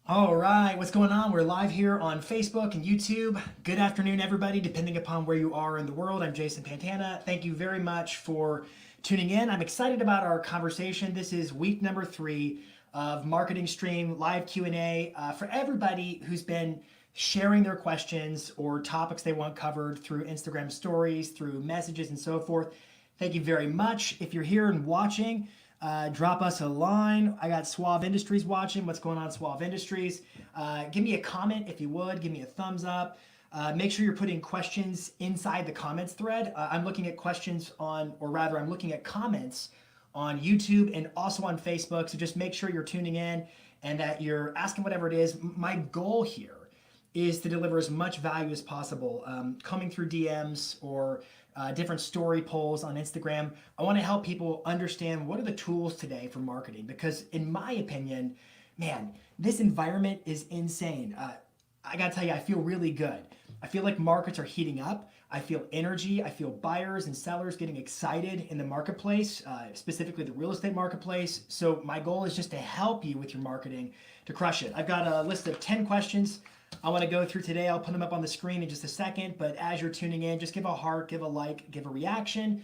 All right, what's going on? We're live here on Facebook and YouTube. Good afternoon, everybody, depending upon where you are in the world. I'm Jason Pantana. Thank you very much for tuning in. I'm excited about our conversation. This is week number 3 of Marketing Stream live Q&A for everybody who's been sharing their questions or topics they want covered through Instagram stories, through messages, and so forth. Thank you very much. If you're here and watching, drop us a line. I got Suave Industries watching. What's going on, Suave Industries? Give me a comment if you would. Give me a thumbs up. Make sure you're putting questions inside the comments thread. I'm looking at questions on, or rather, I'm looking at comments on YouTube and also on Facebook. So just make sure you're tuning in and that you're asking whatever it is. My goal here is to deliver as much value as possible. Coming through DMs or different story polls on Instagram, I want to help people understand what are the tools today for marketing. Because in my opinion, man, this environment is insane. I gotta tell you, I feel really good. I feel like markets are heating up. I feel energy. I feel buyers and sellers getting excited in the marketplace, specifically the real estate marketplace. So my goal is just to help you with your marketing to crush it. I've got a list of 10 questions I want to go through today. I'll put them up on the screen in just a second, but as you're tuning in, just give a heart, give a like, give a reaction,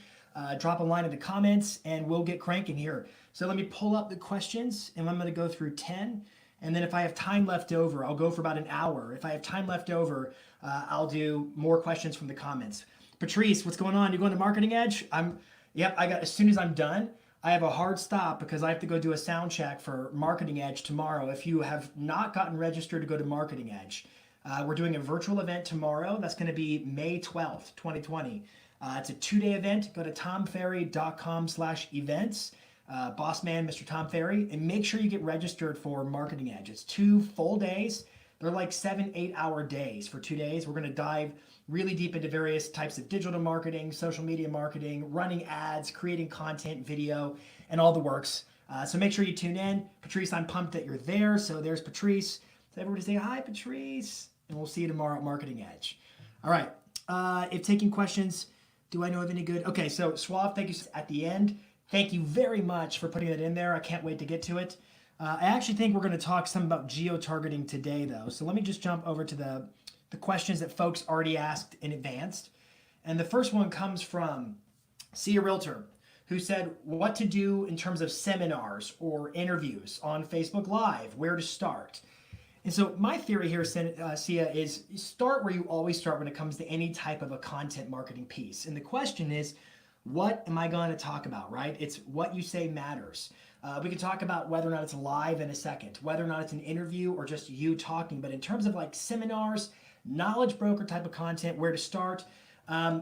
drop a line in the comments, and we'll get cranking here. So let me pull up the questions, and I'm going to go through 10, and then if I have time left over, I'll go for about an hour. If I have time left over, I'll do more questions from the comments. Patrice, what's going on? You going to Marketing Edge? Yep, as soon as I'm done, I have a hard stop because I have to go do a sound check for Marketing Edge tomorrow. If you have not gotten registered to go to Marketing Edge, we're doing a virtual event tomorrow. That's going to be May 12th, 2020. It's a 2-day event. Go to tomferry.com/events. Boss man, Mr. Tom Ferry, and make sure you get registered for Marketing Edge. It's 2 full days. They're like 7-8 hour days for 2 days. We're going to dive really deep into various types of digital marketing, social media marketing, running ads, creating content, video, and all the works. So make sure you tune in. Patrice, I'm pumped that you're there. So there's Patrice. So everybody say hi, Patrice. And we'll see you tomorrow at Marketing Edge. All right. If taking questions, do I know of any good? Okay, so Suave, thank you at the end. Thank you very much for putting that in there. I can't wait to get to it. I actually think we're going to talk some about geo-targeting today, though. So let me just jump over to the questions that folks already asked in advance. And the first one comes from Sia Realtor, who said what to do in terms of seminars or interviews on Facebook Live, where to start. And so my theory here, Sia, is start where you always start when it comes to any type of a content marketing piece. And the question is, what am I going to talk about, right? It's what you say matters. We can talk about whether or not it's live in a second, whether or not it's an interview or just you talking. But in terms of like seminars, knowledge broker type of content, where to start,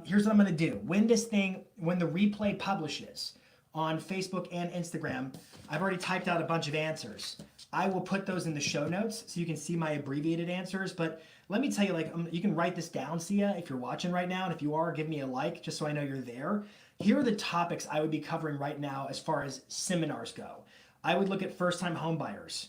here's what I'm going to do. When the replay publishes on Facebook and Instagram, I've already typed out a bunch of answers. I will put those in the show notes so you can see my abbreviated answers. But let me tell you, you can write this down, Sia, if you're watching right now. And if you are, give me a like just so I know you're there. Here are the topics I would be covering right now as far as seminars go. I would look at first-time home buyers,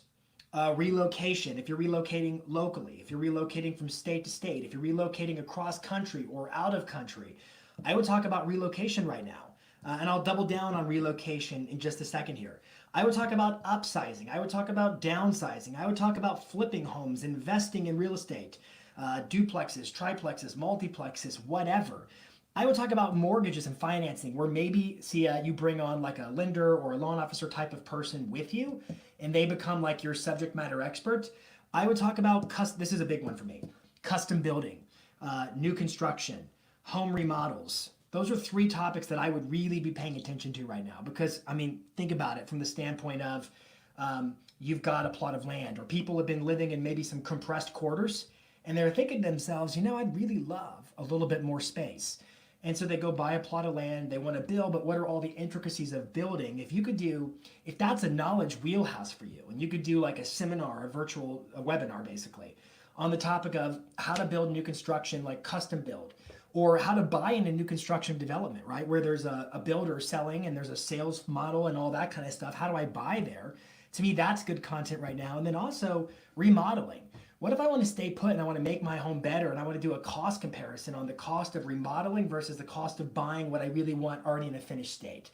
relocation, if you're relocating locally, if you're relocating from state to state, if you're relocating across country or out of country. I would talk about relocation right now. And I'll double down on relocation in just a second here. I would talk about upsizing. I would talk about downsizing. I would talk about flipping homes, investing in real estate, duplexes, triplexes, multiplexes, whatever. I would talk about mortgages and financing, where maybe you bring on like a lender or a loan officer type of person with you, and they become like your subject matter expert. I would talk about, this is a big one for me, custom building, new construction, home remodels. Those are 3 topics that I would really be paying attention to right now because, I mean, think about it from the standpoint of you've got a plot of land or people have been living in maybe some compressed quarters and they're thinking to themselves, I'd really love a little bit more space. And so they go buy a plot of land, they want to build, but what are all the intricacies of building? If that's a knowledge wheelhouse for you, and you could do like a seminar, a webinar basically, on the topic of how to build new construction, like custom build, or how to buy in a new construction development, right? Where there's a builder selling and there's a sales model and all that kind of stuff. How do I buy there? To me, that's good content right now. And then also remodeling. What if I want to stay put and I want to make my home better and I want to do a cost comparison on the cost of remodeling versus the cost of buying what I really want already in a finished state?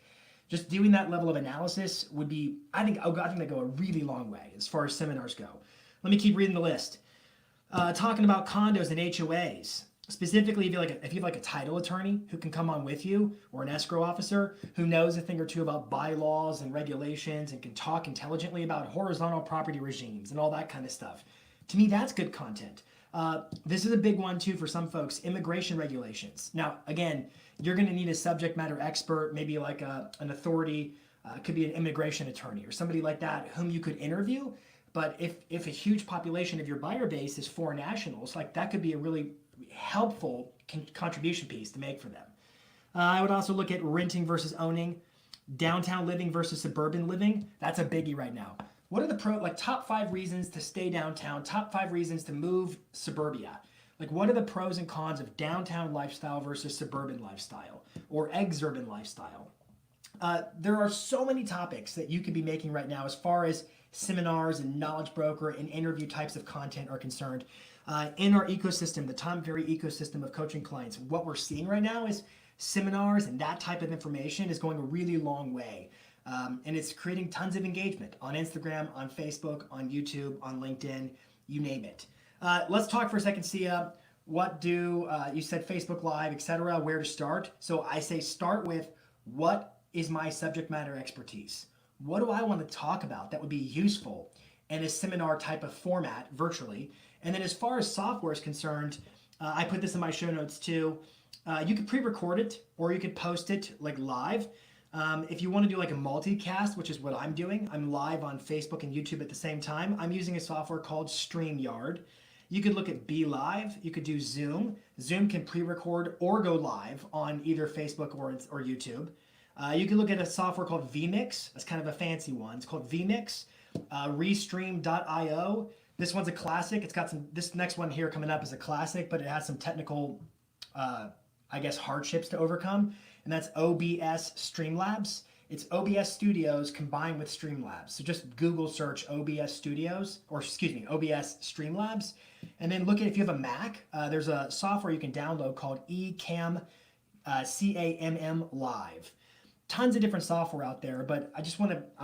Just doing that level of analysis would be, I think they go a really long way as far as seminars go. Let me keep reading the list. Talking about condos and HOAs. Specifically, if you have like a title attorney who can come on with you, or an escrow officer who knows a thing or two about bylaws and regulations and can talk intelligently about horizontal property regimes and all that kind of stuff. To me, that's good content. This is a big one too for some folks, immigration regulations. Now, again, you're going to need a subject matter expert, maybe like an authority, could be an immigration attorney or somebody like that whom you could interview. But if a huge population of your buyer base is foreign nationals, like that could be a really helpful contribution piece to make for them. I would also look at renting versus owning, downtown living versus suburban living. That's a biggie right now. What are the top 5 reasons to stay downtown, top 5 reasons to move suburbia? Like what are the pros and cons of downtown lifestyle versus suburban lifestyle or exurban lifestyle? There are so many topics that you could be making right now as far as seminars and knowledge broker and interview types of content are concerned. In our ecosystem, the Tom Ferry ecosystem of coaching clients, what we're seeing right now is seminars and that type of information is going a really long way. And it's creating tons of engagement on Instagram, on Facebook, on YouTube, on LinkedIn, you name it. Let's talk for a second, Sia. What do, you said Facebook Live, etc., where to start? So I say start with what is my subject matter expertise? What do I want to talk about that would be useful in a seminar type of format virtually? And then as far as software is concerned, I put this in my show notes too. You could pre-record it or you could post it like live. If you want to do like a multicast, which is what I'm doing, I'm live on Facebook and YouTube at the same time. I'm using a software called StreamYard. You could look at Be Live. You could do Zoom. Zoom can pre-record or go live on either Facebook or YouTube. You can look at a software called vMix. That's kind of a fancy one. It's called vMix. Restream.io. This one's a classic. It's got this next one here coming up is a classic, but it has some technical, hardships to overcome. And that's OBS Streamlabs. It's OBS Studios combined with Streamlabs. So just Google search OBS Studios, OBS Streamlabs. And then look at, if you have a Mac, there's a software you can download called eCam, CAMM Live. Tons of different software out there, but I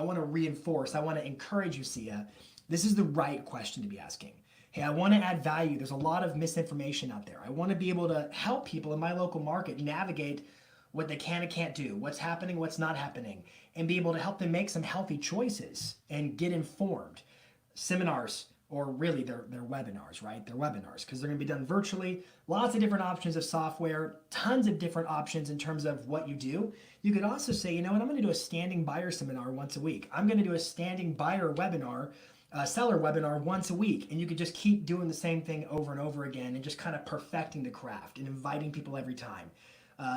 want to encourage you, Sia. This is the right question to be asking. Hey, I want to add value. There's a lot of misinformation out there. I want to be able to help people in my local market navigate what they can and can't do, what's happening, what's not happening, and be able to help them make some healthy choices and get informed. Seminars, or really they're webinars, right? They're webinars because they're going to be done virtually. Lots of different options of software, tons of different options in terms of what you do. You could also say, you know what, I'm going to do a standing buyer seminar once a week. I'm going to do a standing buyer webinar, seller webinar once a week. And you could just keep doing the same thing over and over again and just kind of perfecting the craft and inviting people every time.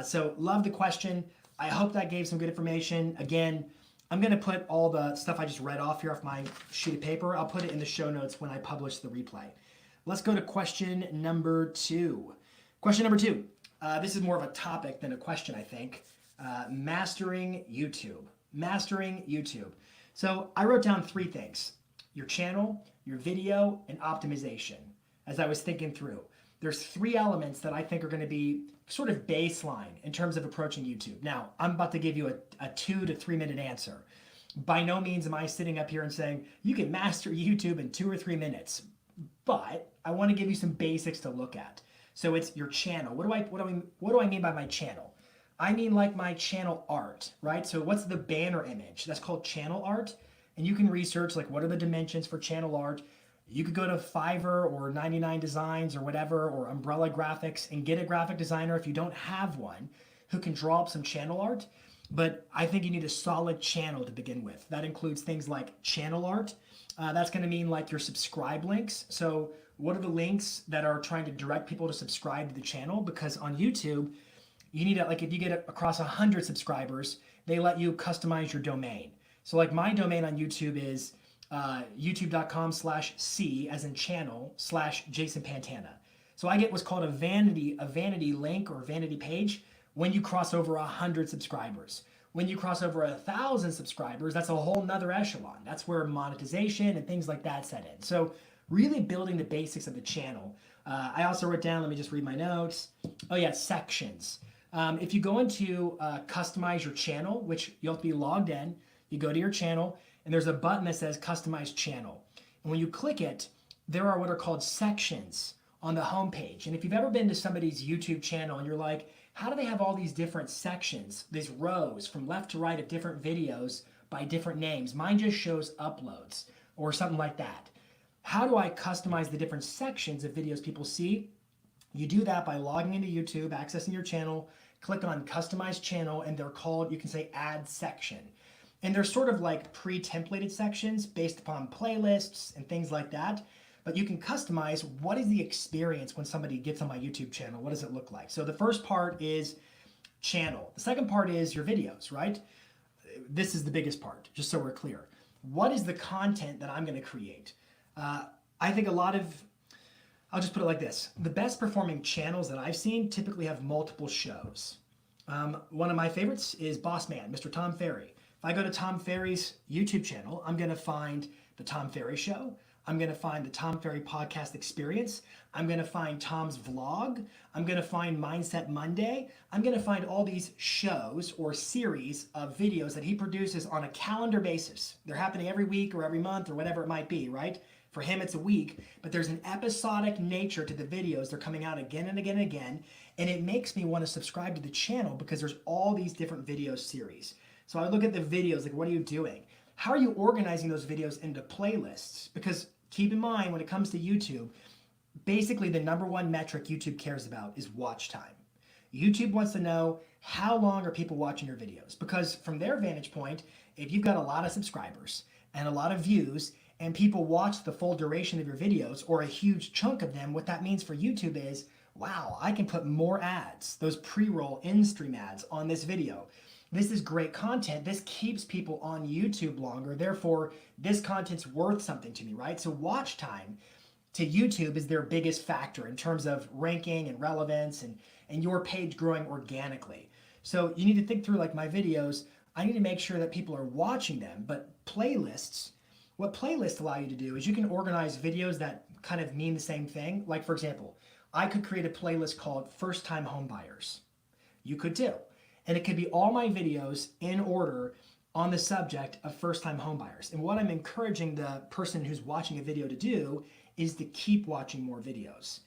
So love the question. I hope that gave some good information. Again, I'm going to put all the stuff I just read off here off my sheet of paper. I'll put it in the show notes when I publish the replay. Let's go to question number 2. Question number 2. This is more of a topic than a question, I think. Mastering YouTube. Mastering YouTube. So I wrote down 3 things. Your channel, your video, and optimization. As I was thinking through. There's 3 elements that I think are going to be sort of baseline in terms of approaching YouTube. Now, I'm about to give you a 2 to 3 minute answer. By no means am I sitting up here and saying, you can master YouTube in 2 or 3 minutes. But I want to give you some basics to look at. So it's your channel. What do I mean by my channel? I mean like my channel art, right? So what's the banner image? That's called channel art. And you can research like what are the dimensions for channel art. You could go to Fiverr or 99 Designs or whatever, or Umbrella Graphics, and get a graphic designer if you don't have one who can draw up some channel art. But I think you need a solid channel to begin with. That includes things like channel art. That's going to mean like your subscribe links. So what are the links that are trying to direct people to subscribe to the channel? Because on YouTube, you need like if you get across 100 subscribers, they let you customize your domain. So like my domain on YouTube is youtube.com/c as in channel /Jason Pantana. So I get what's called a vanity link or vanity page when you cross over 100 subscribers. When you cross over 1,000 subscribers, that's a whole nother echelon. That's where monetization and things like that set in. So really building the basics of the channel. I also wrote down, let me just read my notes. Oh yeah, sections. If you go into customize your channel, which you'll have to be logged in, you go to your channel, and there's a button that says Customize Channel. And when you click it, there are what are called sections on the homepage. And if you've ever been to somebody's YouTube channel and you're like, how do they have all these different sections, these rows from left to right of different videos by different names? Mine just shows uploads or something like that. How do I customize the different sections of videos people see? You do that by logging into YouTube, accessing your channel, click on Customize Channel, and they're called, you can say Add Section. And they're sort of like pre-templated sections based upon playlists and things like that. But you can customize what is the experience when somebody gets on my YouTube channel. What does it look like? So the first part is channel. The second part is your videos, right? This is the biggest part, just so we're clear. What is the content that I'm going to create? I think I'll just put it like this. The best performing channels that I've seen typically have multiple shows. One of my favorites is Boss Man, Mr. Tom Ferry. If I go to Tom Ferry's YouTube channel, I'm going to find the Tom Ferry Show. I'm going to find the Tom Ferry Podcast Experience. I'm going to find Tom's Vlog. I'm going to find Mindset Monday. I'm going to find all these shows or series of videos that he produces on a calendar basis. They're happening every week or every month or whatever it might be, right? For him, it's a week, but there's an episodic nature to the videos. They're coming out again and again and again, and it makes me want to subscribe to the channel because there's all these different video series. So I look at the videos, like, what are you doing? How are you organizing those videos into playlists? Because keep in mind, when it comes to YouTube, basically the number one metric YouTube cares about is watch time. YouTube wants to know how long are people watching your videos, because from their vantage point, if you've got a lot of subscribers and a lot of views and people watch the full duration of your videos or a huge chunk of them, what that means for YouTube is, wow, I can put more ads, those pre-roll in-stream ads on this video. This is great content. This keeps people on YouTube longer. Therefore, this content's worth something to me, right? So watch time to YouTube is their biggest factor in terms of ranking and relevance and your page growing organically. So you need to think through, like my videos, I need to make sure that people are watching them. But playlists, what playlists allow you to do is you can organize videos that kind of mean the same thing. Like, for example, I could create a playlist called First Time Home Buyers. You could too. And it could be all my videos in order on the subject of first-time homebuyers. And what I'm encouraging the person who's watching a video to do is to keep watching more videos.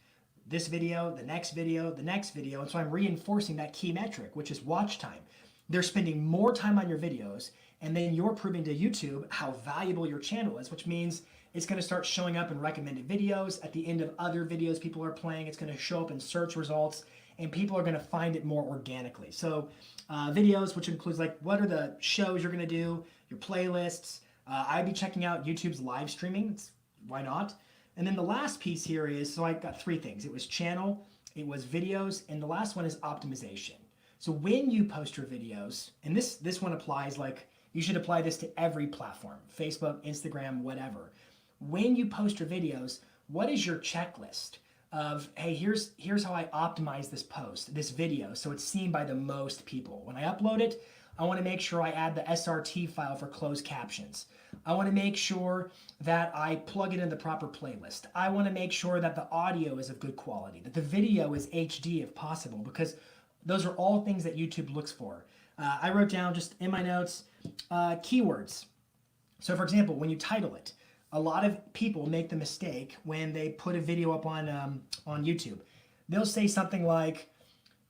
This video, the next video, the next video. And so I'm reinforcing that key metric, which is watch time. They're spending more time on your videos, and then you're proving to YouTube how valuable your channel is, which means it's going to start showing up in recommended videos. At the end of other videos people are playing, it's going to show up in search results, and people are going to find it more organically. So videos, which includes like what are the shows you're going to do, your playlists. I'd be checking out YouTube's live streaming. Why not? And then the last piece here is, so I got three things. It was channel, it was videos, and the last one is optimization. So when you post your videos, and this one applies, like you should apply this to every platform, Facebook, Instagram, whatever. When you post your videos, what is your checklist of, hey, here's how I optimize this post, this video, so it's seen by the most people. When I upload it, I want to make sure I add the SRT file for closed captions. I want to make sure that I plug it in the proper playlist. I want to make sure that the audio is of good quality, that the video is HD if possible, because those are all things that YouTube looks for. I wrote down just in my notes keywords. So for example, when you title it, a lot of people make the mistake when they put a video up on YouTube. They'll say something like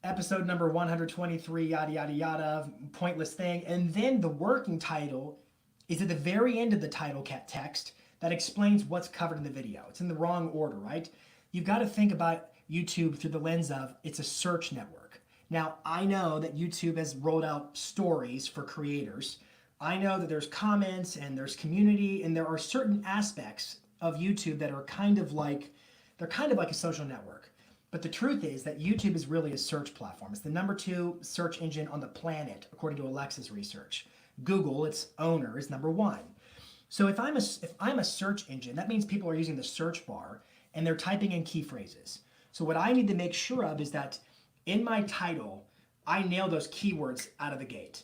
episode number 123, yada, yada, yada, pointless thing. And then the working title is at the very end of the title text that explains what's covered in the video. It's in the wrong order, right? You've got to think about YouTube through the lens of it's a search network. Now, I know that YouTube has rolled out stories for creators. I know that there's comments and there's community, and there are certain aspects of YouTube that are kind of like a social network. But the truth is that YouTube is really a search platform. It's the number 2 search engine on the planet, according to Alexa's research. Google, its owner, is number 1. So if I'm a search engine, that means people are using the search bar and they're typing in key phrases. So what I need to make sure of is that in my title, I nail those keywords out of the gate.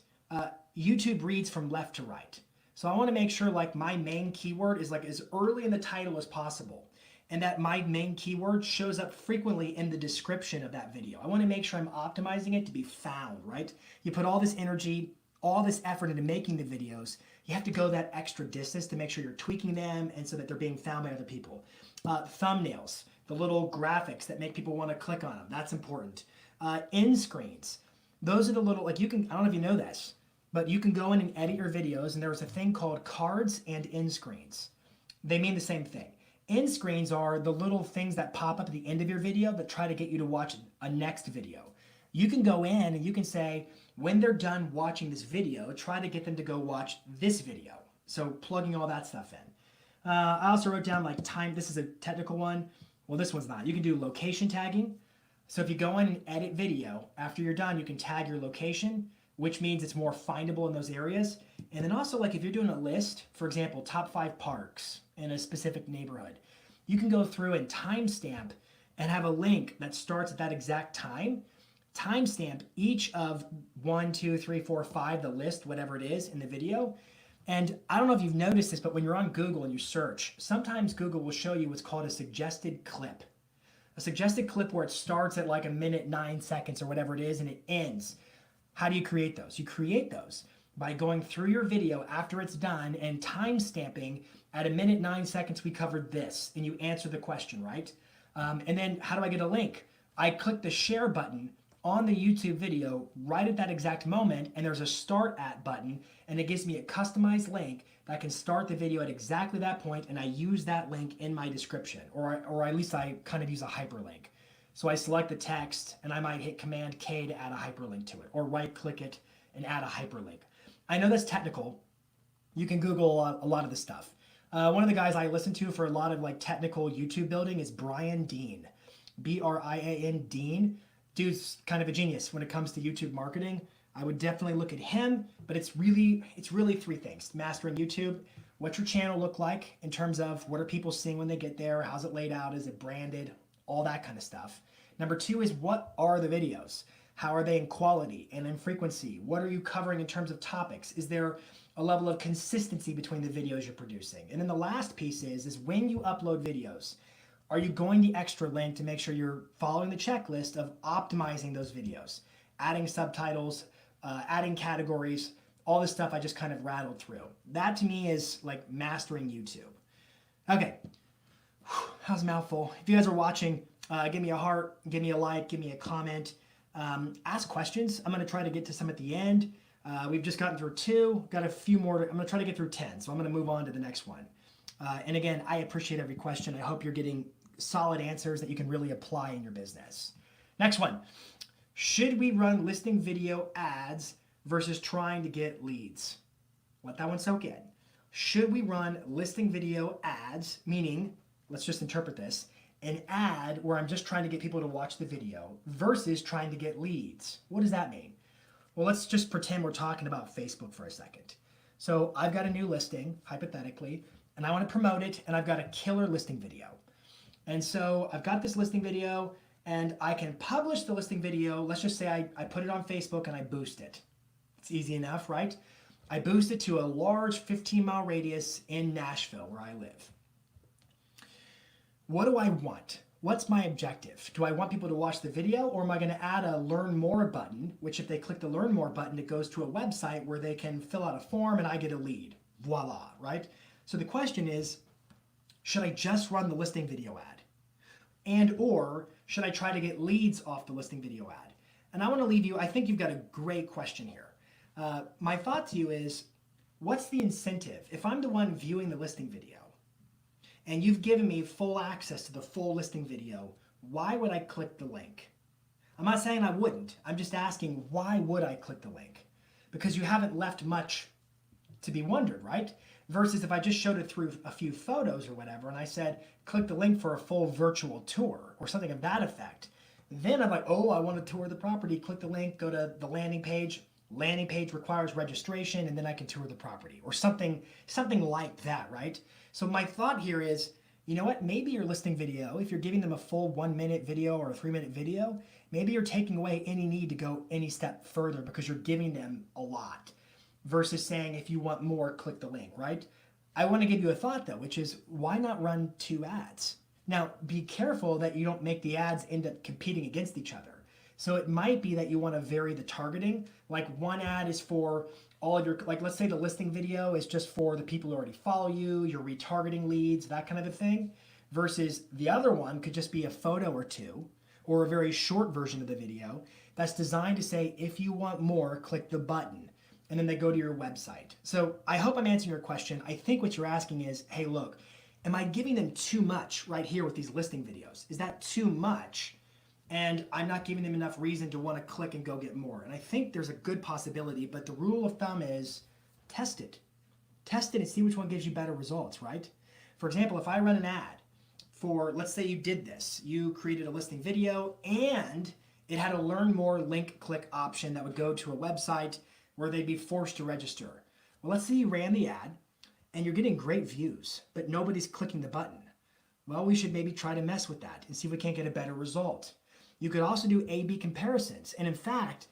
YouTube reads from left to right. So I want to make sure like my main keyword is like as early in the title as possible, and that my main keyword shows up frequently in the description of that video. I want to make sure I'm optimizing it to be found, right? You put all this energy, all this effort into making the videos, you have to go that extra distance to make sure you're tweaking them and so that they're being found by other people. Thumbnails, the little graphics that make people want to click on them. That's important. End screens. Those are the little, like you can, I don't know if you know this, but you can go in and edit your videos, and there was a thing called cards and end screens. They mean the same thing. End screens are the little things that pop up at the end of your video that try to get you to watch a next video. You can go in and you can say, when they're done watching this video, try to get them to go watch this video. So plugging all that stuff in. I also wrote down like time. This is a technical one. Well, this one's not. You can do location tagging. So if you go in and edit video, after you're done, you can tag your location, which means it's more findable in those areas. And then also, like if you're doing a list, for example, top 5 parks in a specific neighborhood, you can go through and timestamp and have a link that starts at that exact time. Timestamp each of 1, 2, 3, 4, 5, the list, whatever it is in the video. And I don't know if you've noticed this, but when you're on Google and you search, sometimes Google will show you what's called a suggested clip. A suggested clip where it starts at like a minute, 9 seconds or whatever it is, and it ends. How do you create those? You create those by going through your video after it's done and time stamping at a minute, 9 seconds, we covered this, and you answer the question, right? And then how do I get a link? I click the share button on the YouTube video right at that exact moment, and there's a start at button, and it gives me a customized link that can start the video at exactly that point, and I use that link in my description, or at least I kind of use a hyperlink. So I select the text, and I might hit Command K to add a hyperlink to it, or right click it and add a hyperlink. I know that's technical. You can Google a lot of this stuff. One of the guys I listen to for a lot of like technical YouTube building is Brian Dean, B-R-I-A-N Dean. Dude's kind of a genius when it comes to YouTube marketing. I would definitely look at him, but it's really 3 things. Mastering YouTube, what's your channel look like in terms of what are people seeing when they get there? How's it laid out? Is it branded? All that kind of stuff. Number 2 is what are the videos? How are they in quality and in frequency? What are you covering in terms of topics? Is there a level of consistency between the videos you're producing? And then the last piece is when you upload videos, are you going the extra length to make sure you're following the checklist of optimizing those videos, adding subtitles, adding categories, all this stuff I just kind of rattled through. That to me is like mastering YouTube. Okay, that was a mouthful. If you guys are watching, give me a heart, give me a like, give me a comment, ask questions. I'm gonna try to get to some at the end. We've just gotten through 2, got a few more. I'm gonna try to get through 10, so I'm gonna move on to the next one. And again, I appreciate every question. I hope you're getting solid answers that you can really apply in your business. Next one. Should we run listing video ads versus trying to get leads? Let that one soak in. Should we run listing video ads, meaning, let's just interpret this, an ad where I'm just trying to get people to watch the video versus trying to get leads? What does that mean? Well, let's just pretend we're talking about Facebook for a second. So I've got a new listing, hypothetically, and I want to promote it, and I've got a killer listing video. And so I've got this listing video, and I can publish the listing video. Let's just say I put it on Facebook and I boost it. It's easy enough, right? I boost it to a large 15-mile radius in Nashville, where I live. What do I want? What's my objective? Do I want people to watch the video, or am I going to add a learn more button, which if they click the learn more button, it goes to a website where they can fill out a form and I get a lead. Voila, right? So the question is, should I just run the listing video ad? And or should I try to get leads off the listing video ad? And I want to leave you, I think you've got a great question here. My thought to you is, what's the incentive? If I'm the one viewing the listing video and you've given me full access to the full listing video, why would I click the link? I'm not saying I wouldn't. I'm just asking, why would I click the link? Because you haven't left much to be wondered, right? Versus if I just showed it through a few photos or whatever, and I said, click the link for a full virtual tour or something of that effect. Then I'm like, oh, I want to tour the property. Click the link, go to the landing page. Landing page requires registration, and then I can tour the property or something like that, right? So my thought here is, you know what? Maybe your listing video, if you're giving them a full 1-minute video or a 3-minute video, maybe you're taking away any need to go any step further because you're giving them a lot. Versus saying, if you want more, click the link, right? I want to give you a thought though, which is, why not run 2 ads? Now, be careful that you don't make the ads end up competing against each other. So it might be that you want to vary the targeting. Like one ad is for all of your, like let's say the listing video is just for the people who already follow you, you're retargeting leads, that kind of a thing. versus the other one could just be a photo or two or a very short version of the video that's designed to say, if you want more, click the button. And then they go to your website. So I hope I'm answering your question. I think what you're asking is, hey, look, am I giving them too much right here with these listing videos? Is that too much? And I'm not giving them enough reason to want to click and go get more. And I think there's a good possibility, but the rule of thumb is test it. Test it and see which one gives you better results, right? For example, if I run an ad for, let's say you did this, you created a listing video and it had a learn more link click option that would go to a website where they'd be forced to register. Well, let's say you ran the ad and you're getting great views, but nobody's clicking the button. Well, we should maybe try to mess with that and see if we can't get a better result. You could also do A/B comparisons. And in fact,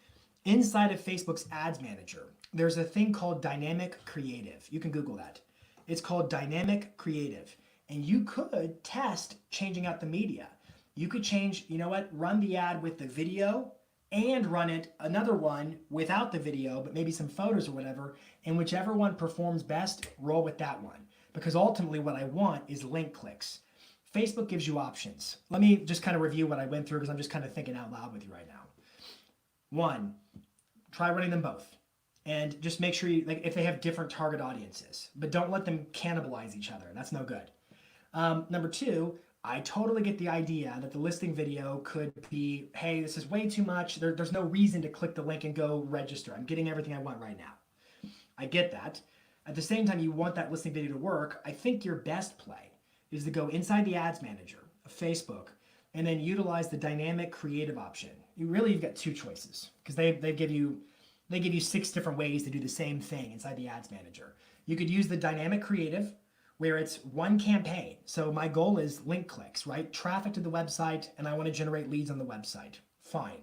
inside of Facebook's Ads Manager, there's a thing called dynamic creative. You can Google that. It's called dynamic creative. And you could test changing out the media. You could change, you know what, run the ad with the video and run it another one without the video, but maybe some photos or whatever. And whichever one performs best, roll with that one. Because ultimately what I want is link clicks. Facebook gives you options. Let me just kind of review what I went through because I'm just kind of thinking out loud with you right now. One, try running them both. And just make sure you, like, if they have different target audiences, but don't let them cannibalize each other. That's no good. Number two, I totally get the idea that the listing video could be, hey, this is way too much. There's no reason to click the link and go register. I'm getting everything I want right now. I get that. At the same time, you want that listing video to work. I think your best play is to go inside the Ads Manager of Facebook and then utilize the dynamic creative option. You've got two choices because they give you 6 different ways to do the same thing inside the Ads Manager. You could use the dynamic creative where it's one campaign. So my goal is link clicks, right? Traffic to the website, and I want to generate leads on the website. Fine.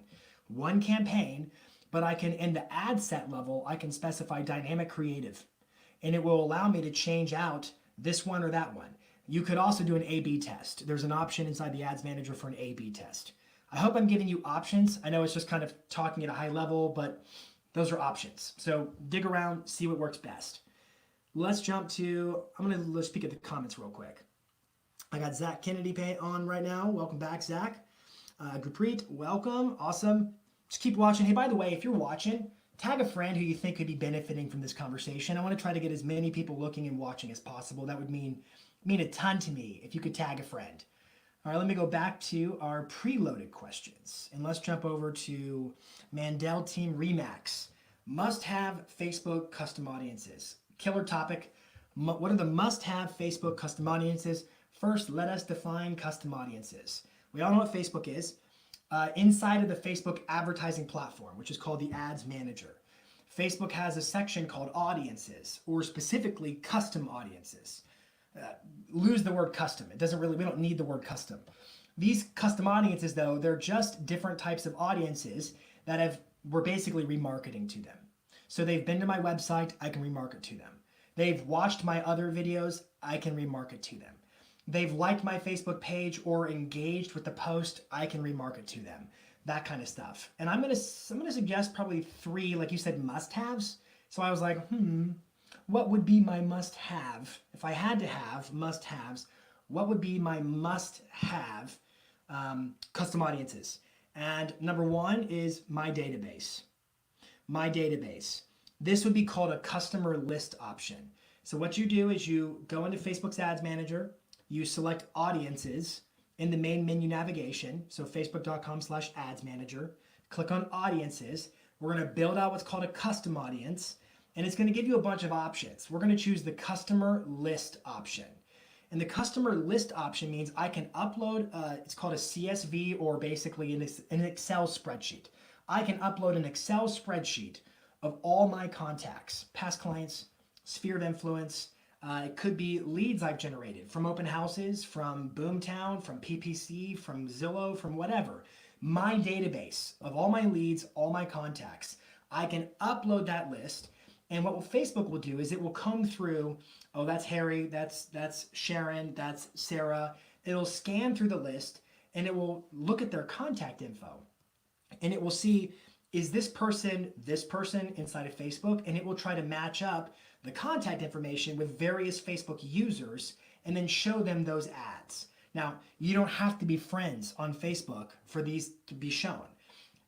One campaign, but I can, in the ad set level, I can specify dynamic creative, and it will allow me to change out this one or that one. You could also do an A/B test. There's an option inside the Ads Manager for an A/B test. I hope I'm giving you options. I know it's just kind of talking at a high level, but those are options. So dig around, see what works best. Let's jump to, let's peek at the comments real quick. I got Zach Kennedy on right now. Welcome back, Zach. Gurpreet, welcome. Awesome. Just keep watching. Hey, by the way, if you're watching, tag a friend who you think could be benefiting from this conversation. I want to try to get as many people looking and watching as possible. That would mean a ton to me if you could tag a friend. All right, let me go back to our preloaded questions. And let's jump over to Mandel Team Remax. Must-have Facebook custom audiences. Killer topic. What are the must-have Facebook custom audiences? First, let us define custom audiences. We all know what Facebook is. Inside of the Facebook advertising platform, which is called the Ads Manager, Facebook has a section called audiences, or specifically custom audiences. Lose the word custom. It doesn't really, we don't need the word custom. These custom audiences, though, they're just different types of audiences that we're basically remarketing to them. So they've been to my website, I can remarket to them. They've watched my other videos, I can remarket to them. They've liked my Facebook page or engaged with the post, I can remarket to them. That kind of stuff. And I'm gonna suggest probably 3, like you said, must-haves. So I was like, what would be my must-have? If I had to have must-haves, what would be my must-have custom audiences? And number 1 is my database. My database. This would be called a customer list option. So what you do is you go into Facebook's Ads Manager, you select audiences in the main menu navigation, so facebook.com/ads manager, click on audiences. We're gonna build out what's called a custom audience, and it's gonna give you a bunch of options. We're gonna choose the customer list option. And the customer list option means I can upload, it's called a CSV, or basically an Excel spreadsheet. I can upload an Excel spreadsheet of all my contacts, past clients, sphere of influence. It could be leads I've generated from open houses, from Boomtown, from PPC, from Zillow, from whatever. My database of all my leads, all my contacts. I can upload that list, and what Facebook will do is it will comb through, oh, that's Harry, that's Sharon, that's Sarah. It'll scan through the list, and it will look at their contact info. And it will see, is this person inside of Facebook? And it will try to match up the contact information with various Facebook users and then show them those ads. Now, you don't have to be friends on Facebook for these to be shown.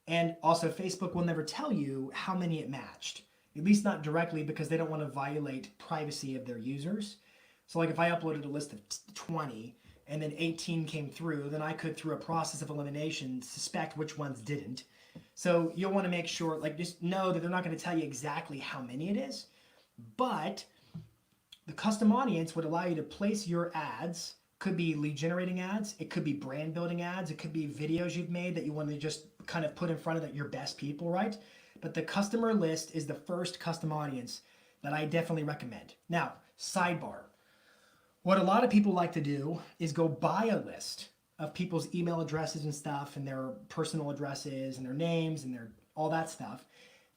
And also, Facebook will never tell you how many it matched, at least not directly, because they don't want to violate privacy of their users. So like if I uploaded a list of 20 and then 18 came through, then I could, through a process of elimination, suspect which ones didn't. So you'll want to make sure, like, just know that they're not going to tell you exactly how many it is, but the custom audience would allow you to place your ads. Could be lead generating ads, it could be brand building ads, it could be videos you've made that you want to just kind of put in front of your best people, right? But the customer list is the first custom audience that I definitely recommend. Now, sidebar. What a lot of people like to do is go buy a list of people's email addresses and stuff, and their personal addresses and their names and their all that stuff.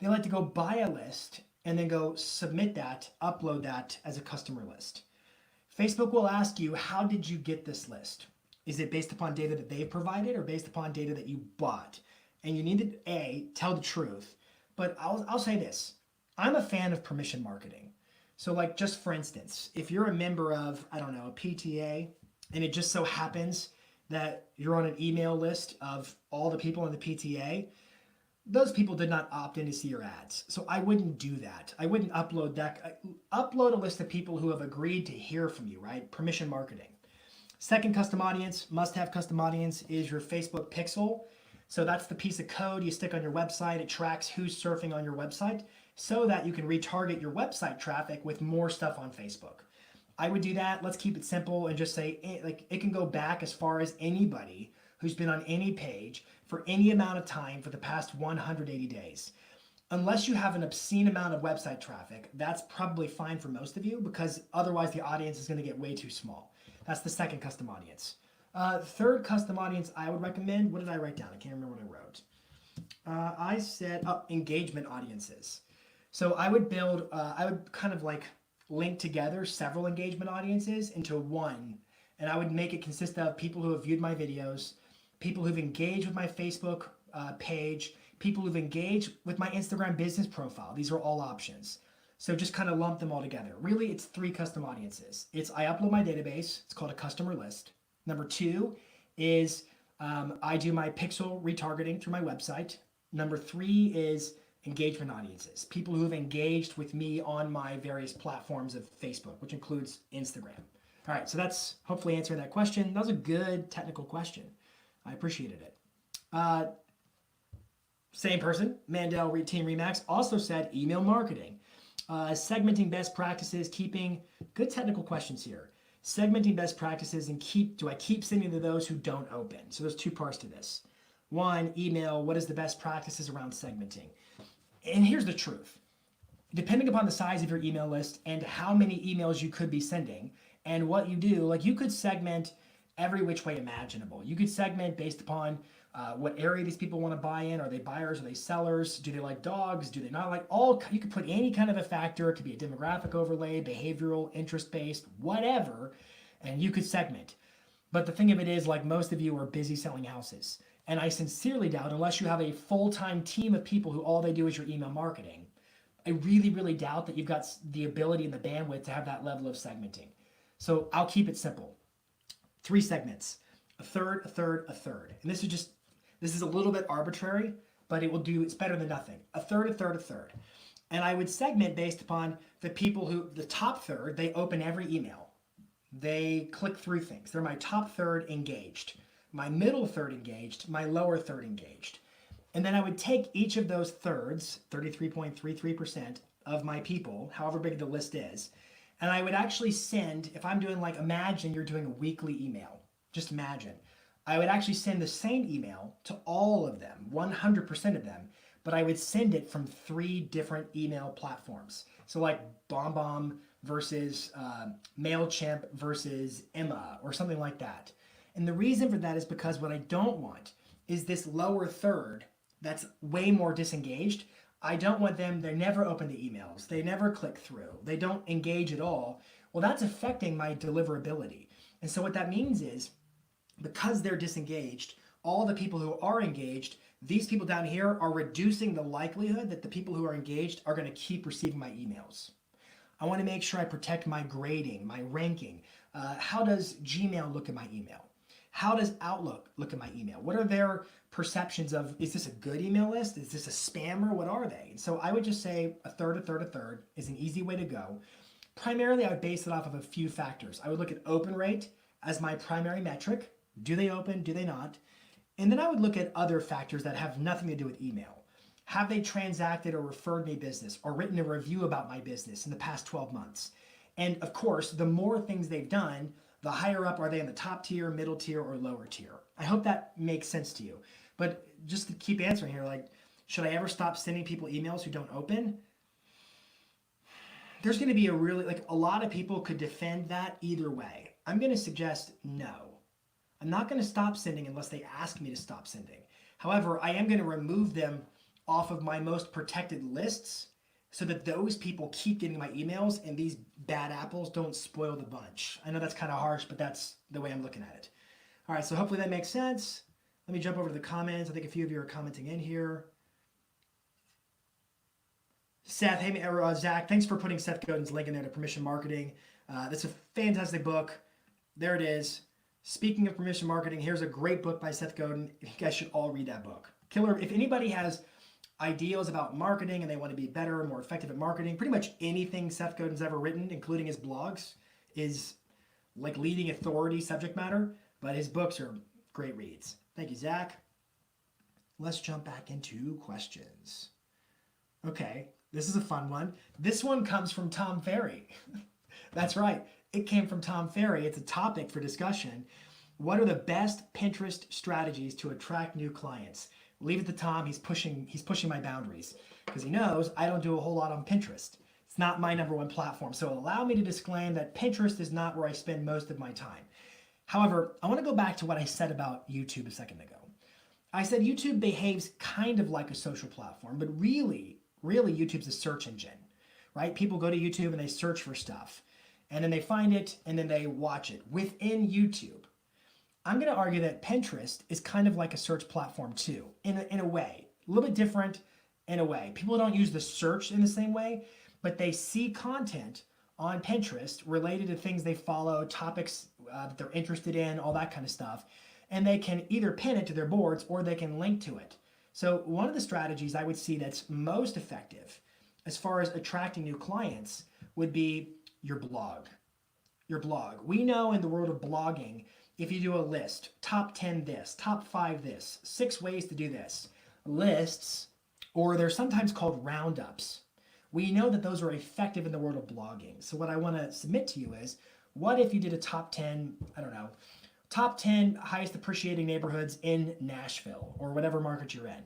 They like to go buy a list and then go submit that, upload that as a customer list. Facebook will ask you, how did you get this list? Is it based upon data that they've provided or based upon data that you bought? And you need to, A, tell the truth. But I'll say this. I'm a fan of permission marketing. So like, just for instance, if you're a member of, I don't know, a PTA, and it just so happens that you're on an email list of all the people in the PTA, those people did not opt in to see your ads. So I wouldn't do that. I wouldn't upload that. Upload a list of people who have agreed to hear from you, right? Permission marketing. Second custom audience, must-have custom audience, is your Facebook pixel. So that's the piece of code you stick on your website. It tracks who's surfing on your website so that you can retarget your website traffic with more stuff on Facebook. I would do that. Let's keep it simple and just say, like, it can go back as far as anybody who's been on any page for any amount of time for the past 180 days. Unless you have an obscene amount of website traffic, that's probably fine for most of you, because otherwise the audience is going to get way too small. That's the second custom audience. Third custom audience I would recommend, what did I write down? I can't remember what I wrote. I said engagement audiences. So I would build, I would kind of like link together several engagement audiences into one, and I would make it consist of people who have viewed my videos, people who've engaged with my Facebook page, people who've engaged with my Instagram business profile. These are all options. So just kind of lump them all together. Really, it's 3 custom audiences. It's I upload my database. It's called a customer list. Number 2 is I do my pixel retargeting through my website. Number 3 is engagement audiences, people who have engaged with me on my various platforms of Facebook, which includes Instagram. All right, so that's hopefully answering that question. That was a good technical question. I appreciated it. Same person, Mandel Team Remax, also said email marketing. Segmenting best practices, keeping, good technical questions here. Segmenting best practices and do I keep sending to those who don't open? So there's 2 parts to this. 1, email, what is the best practices around segmenting? And here's the truth. Depending upon the size of your email list and how many emails you could be sending and what you do, like, you could segment every which way imaginable. You could segment based upon what area these people want to buy in. Are they buyers? Are they sellers? Do they like dogs? Do they not like all? You could put any kind of a factor. It could be a demographic overlay, behavioral, interest-based, whatever, and you could segment. But the thing of it is, like, most of you are busy selling houses. And I sincerely doubt, unless you have a full-time team of people who all they do is your email marketing, I really, really doubt that you've got the ability and the bandwidth to have that level of segmenting. So I'll keep it simple. 3 segments, a third, a third, a third. And this is a little bit arbitrary, but it's better than nothing. A third, a third, a third. And I would segment based upon the people who, the top third, they open every email. They click through things. They're my top third engaged, my middle third engaged, my lower third engaged. And then I would take each of those thirds, 33.33% of my people, however big the list is, and I would actually send, if I'm doing, like, imagine you're doing a weekly email, just imagine. I would actually send the same email to all of them, 100% of them, but I would send it from 3 different email platforms. So like BombBomb versus MailChimp versus Emma or something like that. And the reason for that is because what I don't want is this lower third that's way more disengaged. I don't want them, they never open the emails, they never click through, they don't engage at all. Well, that's affecting my deliverability. And so what that means is, because they're disengaged, all the people who are engaged, these people down here are reducing the likelihood that the people who are engaged are going to keep receiving my emails. I want to make sure I protect my grading, my ranking. How does Gmail look at my email? How does Outlook look at my email? What are their perceptions of, is this a good email list? Is this a spammer? What are they? And so I would just say a third is an easy way to go. Primarily, I would base it off of a few factors. I would look at open rate as my primary metric. Do they open? Do they not? And then I would look at other factors that have nothing to do with email. Have they transacted or referred me business or written a review about my business in the past 12 months? And of course, the more things they've done, the higher up are they in the top tier, middle tier, or lower tier. I hope that makes sense to you. But just to keep answering here, like, should I ever stop sending people emails who don't open? There's going to be a lot of people could defend that either way. I'm going to suggest no. I'm not going to stop sending unless they ask me to stop sending. However, I am going to remove them off of my most protected lists so that those people keep getting my emails and these bad apples don't spoil the bunch. I know that's kind of harsh, but that's the way I'm looking at it. All right, so hopefully that makes sense. Let me jump over to the comments. I think a few of you are commenting in here. Seth, hey, Zach, thanks for putting Seth Godin's link in there to Permission Marketing. That's a fantastic book. There it is. Speaking of permission marketing, here's a great book by Seth Godin. You guys should all read that book. Killer, if anybody has ideas about marketing and they want to be better and more effective at marketing, pretty much anything Seth Godin's ever written, including his blogs, is like leading authority subject matter, but his books are great reads. Thank you, Zach. Let's jump back into questions. Okay, this is a fun one. This one comes from Tom Ferry. That's right. It came from Tom Ferry. It's a topic for discussion. What are the best Pinterest strategies to attract new clients? Leave it to Tom. He's pushing my boundaries because he knows I don't do a whole lot on Pinterest. It's not my number one platform. So allow me to disclaim that Pinterest is not where I spend most of my time. However, I want to go back to what I said about YouTube a second ago. I said YouTube behaves kind of like a social platform, but really YouTube's a search engine, right? People go to YouTube and they search for stuff, and then they find it, and then they watch it within YouTube. I'm going to argue that Pinterest is kind of like a search platform too, in a way. A little bit different in a way. People don't use the search in the same way, but they see content on Pinterest related to things they follow, topics that they're interested in, all that kind of stuff. And they can either pin it to their boards or they can link to it. So one of the strategies I would see that's most effective as far as attracting new clients would be your blog. Your blog. We know in the world of blogging, if you do a list, top 10 this, top 5 this, 6 ways to do this, lists, or they're sometimes called roundups. We know that those are effective in the world of blogging. So what I want to submit to you is, what if you did a top 10, I don't know, top 10 highest appreciating neighborhoods in Nashville or whatever market you're in.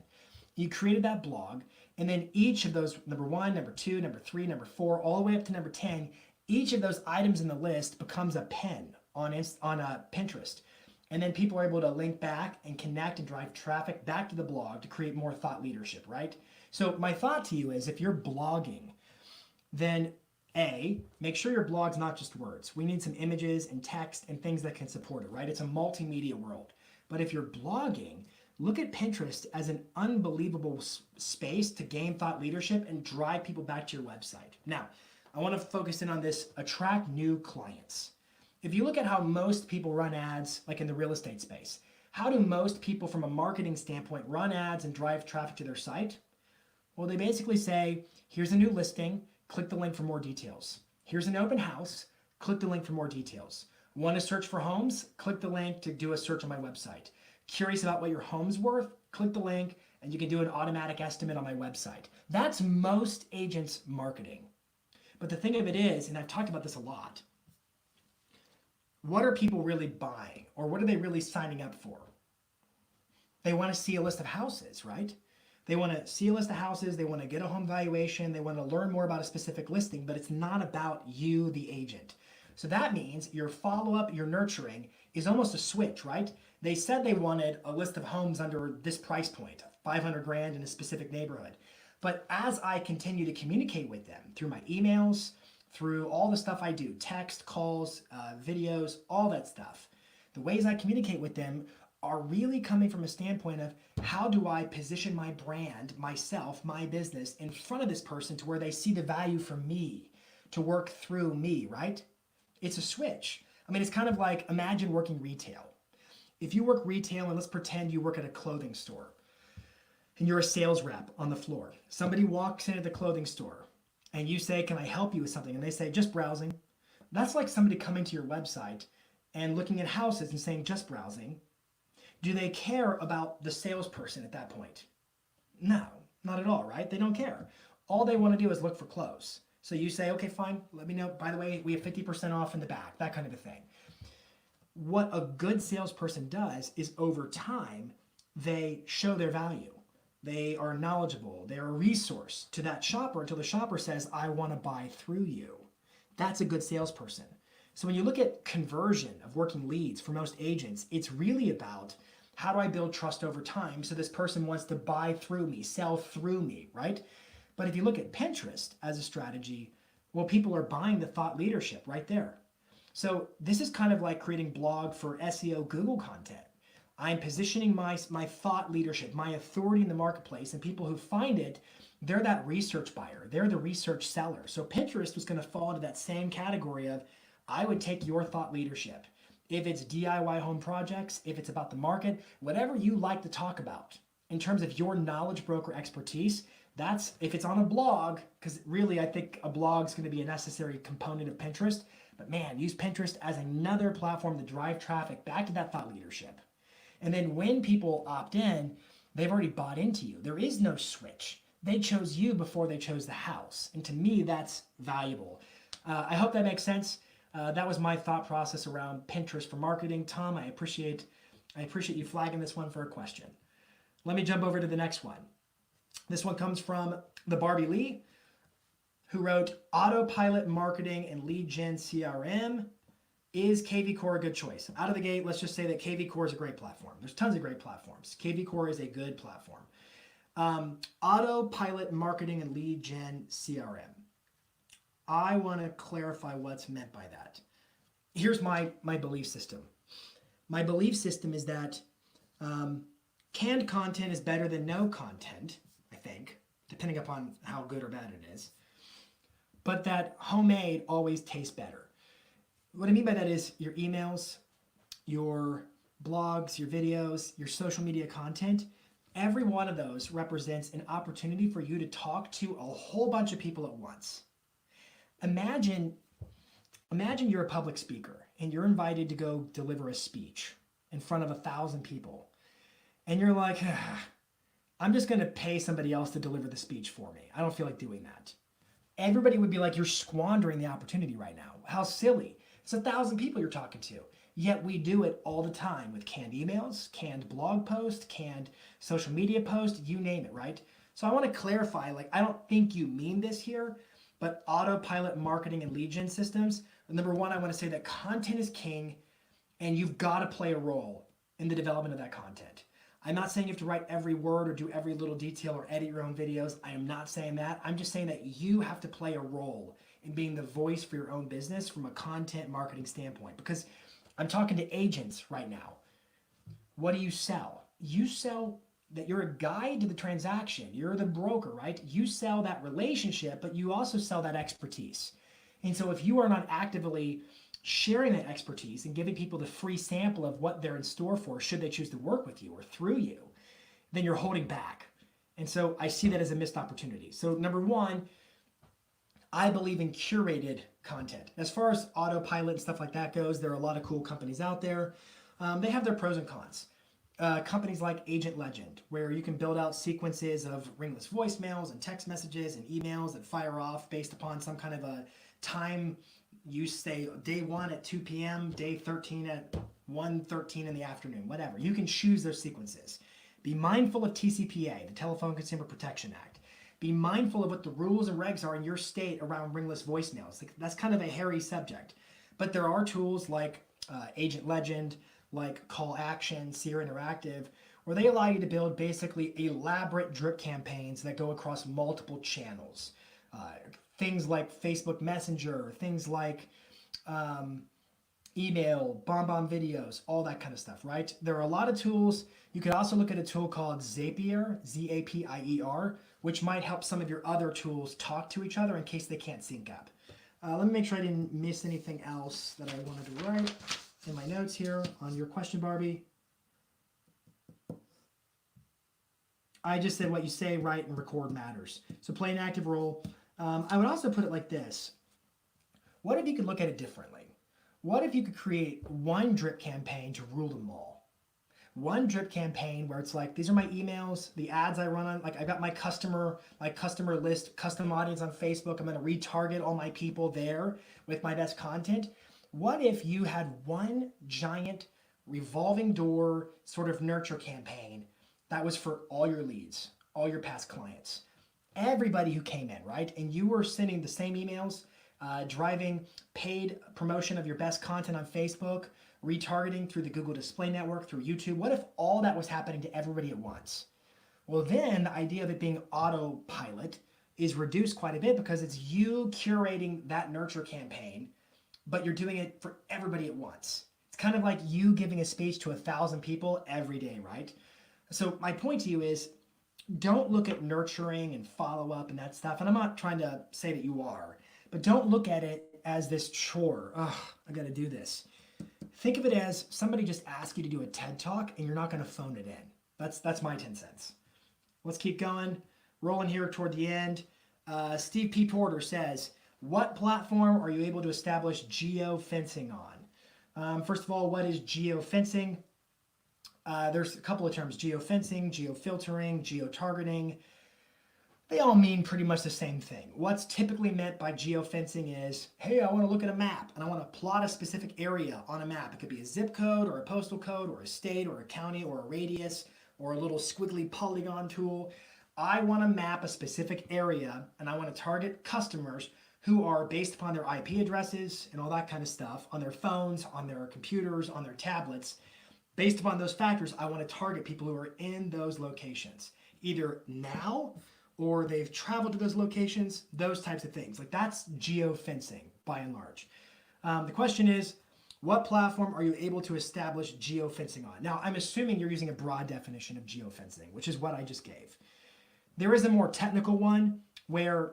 You created that blog, and then each of those, number 1, number 2, number 3, number 4, all the way up to number 10, each of those items in the list becomes a pin on Pinterest. And then people are able to link back and connect and drive traffic back to the blog to create more thought leadership, right? So my thought to you is, if you're blogging, then A, make sure your blog's not just words. We need some images and text and things that can support it, right? It's a multimedia world. But if you're blogging, look at Pinterest as an unbelievable space to gain thought leadership and drive people back to your website. Now, I want to focus in on this: attract new clients. If you look at how most people run ads, like in the real estate space, how do most people from a marketing standpoint run ads and drive traffic to their site? Well, they basically say, here's a new listing, click the link for more details. Here's an open house, click the link for more details. Want to search for homes? Click the link to do a search on my website. Curious about what your home's worth? Click the link and you can do an automatic estimate on my website. That's most agents' marketing. But the thing of it is, and I've talked about this a lot, what are people really buying, or what are they really signing up for? They want to see a list of houses, right? They want to see a list of houses, they want to get a home valuation, they want to learn more about a specific listing, but it's not about you, the agent. So that means your follow-up, your nurturing is almost a switch, right? They said they wanted a list of homes under this price point, 500 grand in a specific neighborhood. But as I continue to communicate with them through my emails, through all the stuff I do, text, calls, videos, all that stuff, the ways I communicate with them are really coming from a standpoint of, how do I position my brand, myself, my business in front of this person to where they see the value from me, to work through me, right? It's a switch. I mean, it's kind of like, imagine working retail. If you work retail, and let's pretend you work at a clothing store, and you're a sales rep on the floor. Somebody walks into the clothing store, and you say, can I help you with something? And they say, just browsing. That's like somebody coming to your website and looking at houses and saying, just browsing. Do they care about the salesperson at that point? No, not at all, right? They don't care. All they want to do is look for clothes. So you say, okay, fine, let me know. By the way, we have 50% off in the back, that kind of a thing. What a good salesperson does is over time, they show their value. They are knowledgeable. They're a resource to that shopper until the shopper says, I want to buy through you. That's a good salesperson. So when you look at conversion of working leads for most agents, it's really about how do I build trust over time so this person wants to buy through me, sell through me, right? But if you look at Pinterest as a strategy, well, people are buying the thought leadership right there. So this is kind of like creating blog for SEO Google content. I'm positioning my thought leadership, my authority in the marketplace, and people who find it, they're that research buyer. They're the research seller. So Pinterest was going to fall into that same category of, I would take your thought leadership. If it's DIY home projects, if it's about the market, whatever you like to talk about in terms of your knowledge broker expertise, that's if it's on a blog, because really I think a blog is going to be a necessary component of Pinterest. But man, use Pinterest as another platform to drive traffic back to that thought leadership. And then when people opt in, they've already bought into you. There is no switch. They chose you before they chose the house. And to me, that's valuable. I hope that makes sense. That was my thought process around Pinterest for marketing. Tom, I appreciate you flagging this one for a question. Let me jump over to the next one. This one comes from the Barbie Lee, who wrote, Autopilot marketing and lead gen CRM. Is KVCORE a good choice? Out of the gate, let's just say that KVCORE is a great platform. There's tons of great platforms. KVCORE is a good platform. Autopilot marketing and lead gen CRM. I want to clarify what's meant by that. Here's my belief system. My belief system is that canned content is better than no content, I think, depending upon how good or bad it is. But that homemade always tastes better. What I mean by that is your emails, your blogs, your videos, your social media content, every one of those represents an opportunity for you to talk to a whole bunch of people at once. Imagine you're a public speaker and you're invited to go deliver a speech in front of 1,000 people. And you're like, I'm just going to pay somebody else to deliver the speech for me. I don't feel like doing that. Everybody would be like, you're squandering the opportunity right now. How silly. It's 1,000 people you're talking to. Yet we do it all the time with canned emails, canned blog posts, canned social media posts, you name it, right? So I want to clarify, I don't think you mean this here, but autopilot marketing and lead gen systems, number one, I want to say that content is king and you've got to play a role in the development of that content. I'm not saying you have to write every word or do every little detail or edit your own videos. I am not saying that. I'm just saying that you have to play a role in being the voice for your own business from a content marketing standpoint. Because I'm talking to agents right now. What do you sell? You sell that you're a guide to the transaction. You're the broker, right? You sell that relationship, but you also sell that expertise. And so if you are not actively sharing that expertise and giving people the free sample of what they're in store for, should they choose to work with you or through you, then you're holding back. And so I see that as a missed opportunity. So number one, I believe in curated content. As far as autopilot and stuff like that goes, there are a lot of cool companies out there. They have their pros and cons. Companies like Agent Legend, where you can build out sequences of ringless voicemails and text messages and emails that fire off based upon some kind of a time. You say day 1 at 2 p.m., day 13 at 1:13 in the afternoon, whatever. You can choose those sequences. Be mindful of TCPA, the Telephone Consumer Protection Act. Be mindful of what the rules and regs are in your state around ringless voicemails. That's kind of a hairy subject. But there are tools like Agent Legend, like Call Action, Seer Interactive, where they allow you to build basically elaborate drip campaigns that go across multiple channels. Things like Facebook Messenger, things like email, BombBomb videos, all that kind of stuff, right? There are a lot of tools. You could also look at a tool called Zapier, Z-A-P-I-E-R, which might help some of your other tools talk to each other in case they can't sync up. Let me make sure I didn't miss anything else that I wanted to write in my notes here on your question, Barbie. I just said what you say, write, and record matters. So play an active role. I would also put it like this. What if you could look at it differently? What if you could create one drip campaign to rule them all? One drip campaign where it's like, these are my emails, the ads I run on, like I got my customer list, custom audience on Facebook. I'm going to retarget all my people there with my best content. What if you had one giant revolving door sort of nurture campaign that was for all your leads, all your past clients, everybody who came in, right? And you were sending the same emails, driving paid promotion of your best content on Facebook, retargeting through the Google Display Network, through YouTube. What if all that was happening to everybody at once? Well, then the idea of it being autopilot is reduced quite a bit because it's you curating that nurture campaign, but you're doing it for everybody at once. It's kind of like you giving a speech to 1,000 people every day, right? So my point to you is, don't look at nurturing and follow up and that stuff. And I'm not trying to say that you are, but don't look at it as this chore. Oh, I got to do this. Think of it as somebody just asked you to do a TED Talk and you're not going to phone it in. That's my 10 cents. Let's keep going. Rolling here toward the end. Steve p.porter says, what platform are you able to establish geofencing on? First of all, what is geofencing? There's a couple of terms: geofencing, geofiltering, geotargeting. They all mean pretty much the same thing. What's typically meant by geofencing is, hey, I want to look at a map and I want to plot a specific area on a map. It could be a zip code or a postal code or a state or a county or a radius or a little squiggly polygon tool. I want to map a specific area and I want to target customers who are, based upon their IP addresses and all that kind of stuff, on their phones, on their computers, on their tablets. Based upon those factors, I want to target people who are in those locations, either now or they've traveled to those locations, those types of things. Like, that's geofencing by and large. The question is, what platform are you able to establish geofencing on? Now, I'm assuming you're using a broad definition of geofencing, which is what I just gave. There is a more technical one where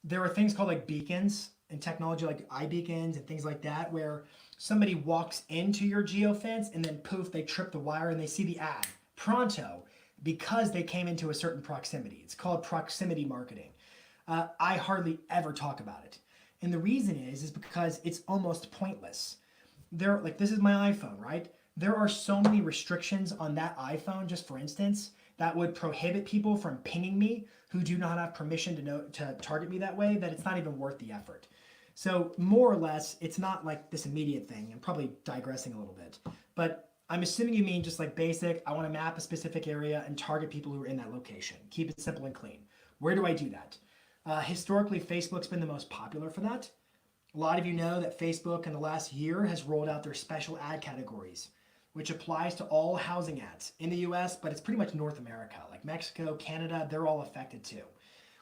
there are things called like beacons in technology, like iBeacons and things like that, where somebody walks into your geofence and then poof, they trip the wire and they see the ad pronto because they came into a certain proximity. It's called proximity marketing. I hardly ever talk about it. And the reason is because it's almost pointless. Like, this is my iPhone, right? There are so many restrictions on that iPhone, just for instance, that would prohibit people from pinging me who do not have permission to target me that way, that it's not even worth the effort. So more or less, it's not like this immediate thing. I'm probably digressing a little bit, but I'm assuming you mean just like basic, I want to map a specific area and target people who are in that location. Keep it simple and clean. Where do I do that? Historically, Facebook's been the most popular for that. A lot of you know that Facebook in the last year has rolled out their special ad categories, which applies to all housing ads in the US, but it's pretty much North America. Like Mexico, Canada, they're all affected too.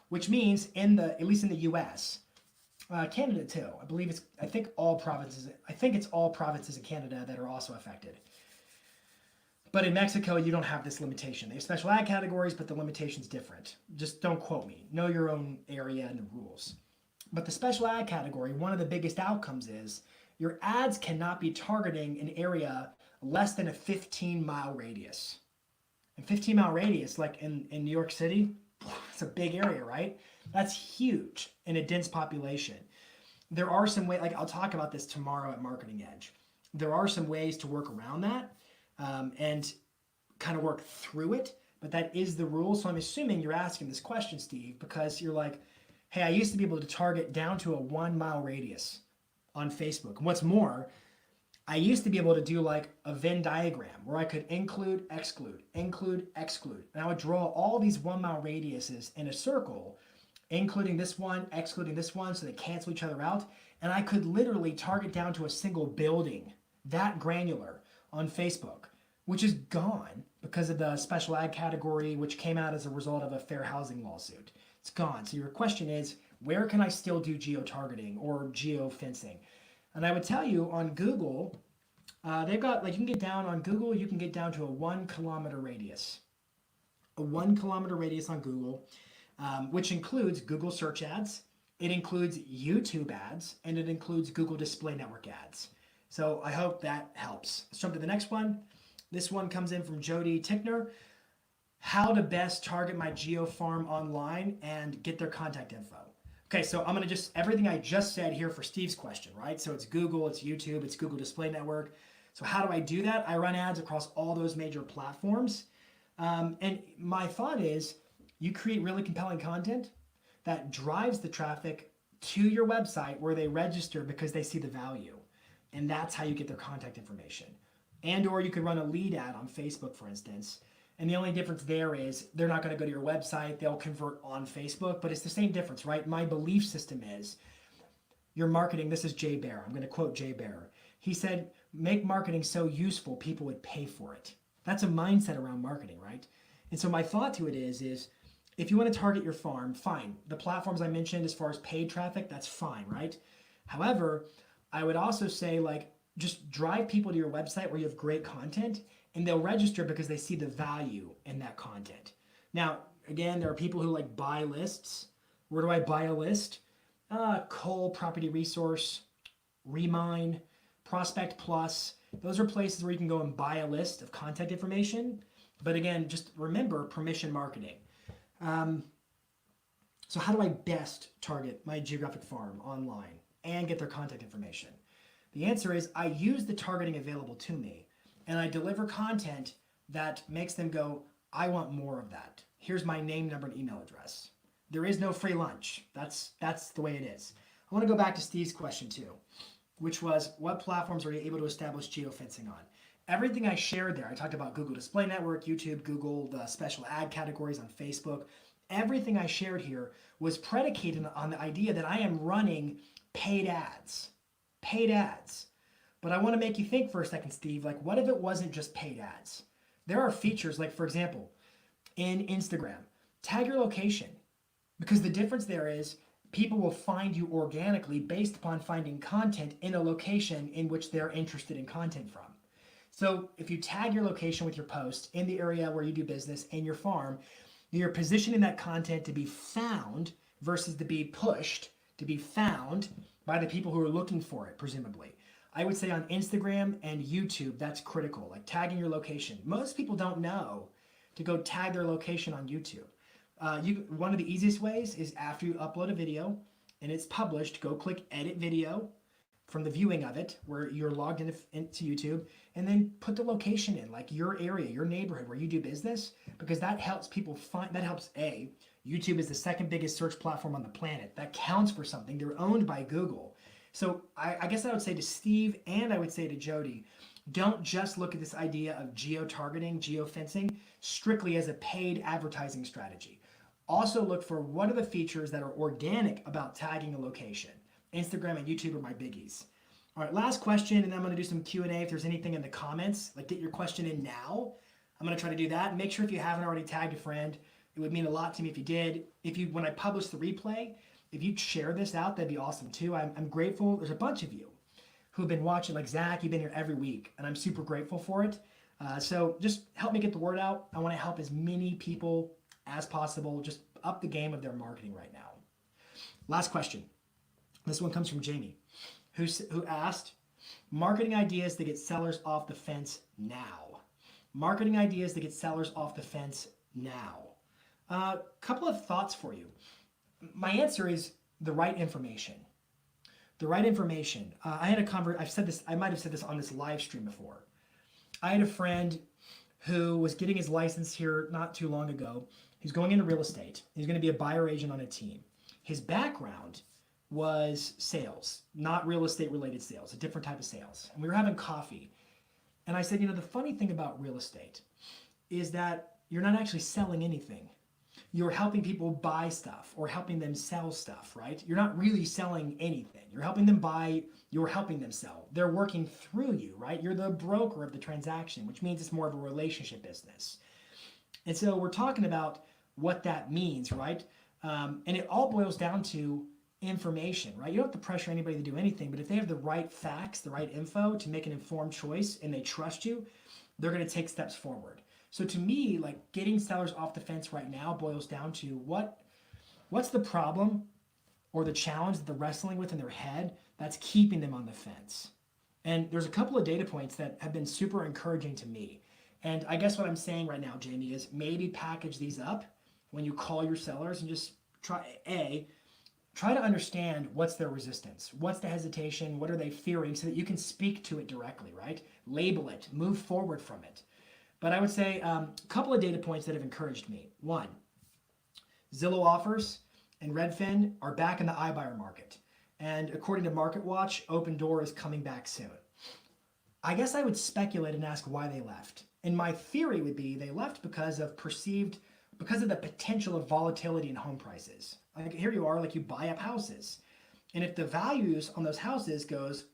Which means at least in the US, Canada too. I think it's all provinces in Canada that are also affected. But in Mexico, you don't have this limitation. They have special ad categories, but the limitation's different. Just don't quote me. Know your own area and the rules. But the special ad category, one of the biggest outcomes is your ads cannot be targeting an area less than a 15-mile radius. And 15-mile radius, like in New York City, it's a big area, right? That's huge in a dense population. There are some ways, like I'll talk about this tomorrow at Marketing Edge. There are some ways to work around that and kind of work through it, but that is the rule. So I'm assuming you're asking this question, Steve, because you're like, hey, I used to be able to target down to a 1-mile radius on Facebook. And what's more, I used to be able to do like a Venn diagram where I could include, exclude, include, exclude. And I would draw all these 1-mile radiuses in a circle, including this one, excluding this one, so they cancel each other out. And I could literally target down to a single building, that granular, on Facebook, which is gone because of the special ad category, which came out as a result of a fair housing lawsuit. It's gone. So your question is, where can I still do geo-targeting or geo-fencing? And I would tell you on Google, they've got, like, you can get down on Google, you can get down to a 1-kilometer radius. A 1-kilometer radius on Google, which includes Google search ads, it includes YouTube ads, and it includes Google Display Network ads. So I hope that helps. Let's jump to the next one. This one comes in from Jody Tickner. how to best target my geo farm online and get their contact info. Okay, so I'm gonna everything I just said here for Steve's question, right? So it's Google, it's YouTube, it's Google Display Network. So how do I do that? I run ads across all those major platforms. And my thought is you create really compelling content that drives the traffic to your website where they register because they see the value. And that's how you get their contact information. And or you could run a lead ad on Facebook, for instance. And the only difference there is they're not going to go to your website. They'll convert on Facebook, but it's the same difference, right? My belief system is your marketing. This is Jay Baer. I'm going to quote Jay Baer. He said, make marketing so useful people would pay for it. That's a mindset around marketing, right? And so my thought to it is if you want to target your farm, fine. The platforms I mentioned as far as paid traffic, that's fine, right? However, I would also say just drive people to your website where you have great content and they'll register because they see the value in that content. Now, again, there are people who buy lists. Where do I buy a list? Coal Property Resource, Remine, Prospect Plus. Those are places where you can go and buy a list of contact information. But again, just remember permission marketing. So how do I best target my geographic farm online and get their contact information? The answer is I use the targeting available to me and I deliver content that makes them go, I want more of that. Here's my name, number, and email address. There is no free lunch. That's the way it is. I want to go back to Steve's question too, which was what platforms are you able to establish geofencing on? Everything I shared there, I talked about Google Display Network, YouTube, Google, the special ad categories on Facebook. Everything I shared here was predicated on the idea that I am running paid ads. Paid ads. But I want to make you think for a second, Steve, what if it wasn't just paid ads? There are features for example, in Instagram, tag your location. Because the difference there is people will find you organically based upon finding content in a location in which they're interested in content from. So if you tag your location with your post in the area where you do business and your farm, you're positioning that content to be found versus to be pushed, to be found by the people who are looking for it, presumably. I would say on Instagram and YouTube, that's critical, tagging your location. Most people don't know to go tag their location on YouTube. One of the easiest ways is after you upload a video and it's published, go click edit video from the viewing of it where you're logged into YouTube, and then put the location in, your area, your neighborhood where you do business, because that helps people find, YouTube is the second biggest search platform on the planet. That counts for something. They're owned by Google. So I guess I would say to Steve and I would say to Jody, don't just look at this idea of geo-targeting, geofencing, strictly as a paid advertising strategy. Also look for what are the features that are organic about tagging a location. Instagram and YouTube are my biggies. All right, last question, and then I'm going to do some Q&A if there's anything in the comments. Get your question in now. I'm going to try to do that. Make sure if you haven't already tagged a friend, it would mean a lot to me if you did. When I publish the replay, if you'd share this out, that'd be awesome too. I'm grateful. There's a bunch of you who've been watching, Zach, you've been here every week, and I'm super grateful for it. So just help me get the word out. I want to help as many people as possible just up the game of their marketing right now. Last question. This one comes from Jamie, who asked, marketing ideas to get sellers off the fence now. Marketing ideas to get sellers off the fence now. A couple of thoughts for you. My answer is the right information. The right information. I had I've said this, I might have said this on this live stream before. I had a friend who was getting his license here not too long ago. He's going into real estate. He's going to be a buyer agent on a team. His background was sales, not real estate related sales, a different type of sales. And we were having coffee. And I said, the funny thing about real estate is that you're not actually selling anything. You're helping people buy stuff or helping them sell stuff, right? You're not really selling anything. You're helping them buy, you're helping them sell. They're working through you, right? You're the broker of the transaction, which means it's more of a relationship business. And so we're talking about what that means, right? And it all boils down to information, right? You don't have to pressure anybody to do anything, but if they have the right facts, the right info to make an informed choice and they trust you, they're going to take steps forward. So to me, getting sellers off the fence right now boils down to what's the problem or the challenge that they're wrestling with in their head that's keeping them on the fence. And there's a couple of data points that have been super encouraging to me. And I guess what I'm saying right now, Jamie, is maybe package these up when you call your sellers and just try to understand what's their resistance, what's the hesitation, what are they fearing, so that you can speak to it directly, right? Label it, move forward from it. But I would say a couple of data points that have encouraged me. One, Zillow offers and Redfin are back in the iBuyer market. And according to MarketWatch, Open Door is coming back soon. I guess I would speculate and ask why they left. And my theory would be they left because of the potential of volatility in home prices. Like here you are, like you buy up houses. And if the values on those houses goes,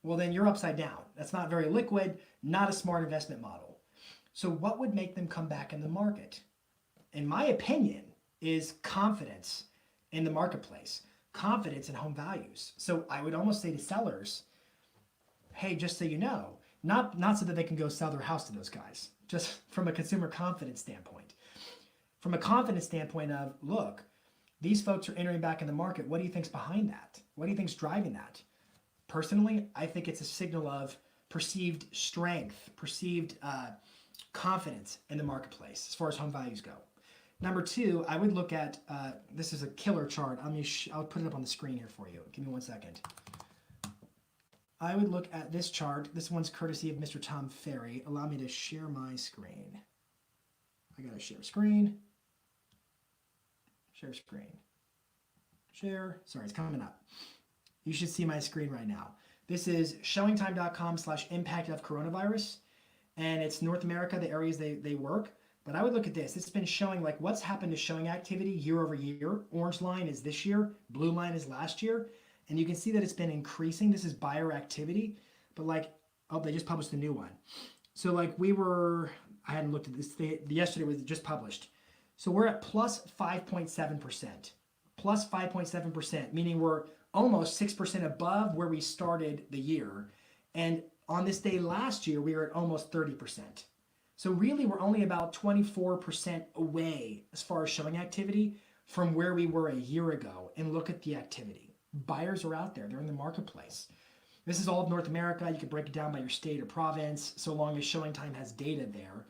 well, then you're upside down. That's not very liquid, not a smart investment model. So what would make them come back in the market? In my opinion, is confidence in the marketplace, confidence in home values. So I would almost say to sellers, hey, just so you know, not so that they can go sell their house to those guys, just from a consumer confidence standpoint. From a confidence standpoint of, look, these folks are entering back in the market. What do you think's behind that? What do you think's driving that? Personally, I think it's a signal of perceived strength, perceived confidence in the marketplace as far as home values go. Number two, I would look at, this is a killer chart. I'll put it up on the screen here for you. Give me 1 second. I would look at this chart. This one's courtesy of Mr. Tom Ferry. Allow me to share my screen. I gotta share screen. Share screen. Share. Sorry, it's coming up. You should see my screen right now. This is showingtime.com/impact of coronavirus. And it's North America, the areas they work. But I would look at this. It's been showing like what's happened to showing activity year over year. Orange line is this year. Blue line is last year. And you can see that it's been increasing. This is buyer activity. But like, oh, they just published a new one. So like I hadn't looked at this. Yesterday was just published. So we're at plus 5.7%. Plus 5.7%, meaning we're almost 6% above where we started the year. And on this day last year, we were at almost 30%. So really, we're only about 24% away as far as showing activity from where we were a year ago. And look at the activity. Buyers are out there. They're in the marketplace. This is all of North America. You can break it down by your state or province, so long as Showing Time has data there.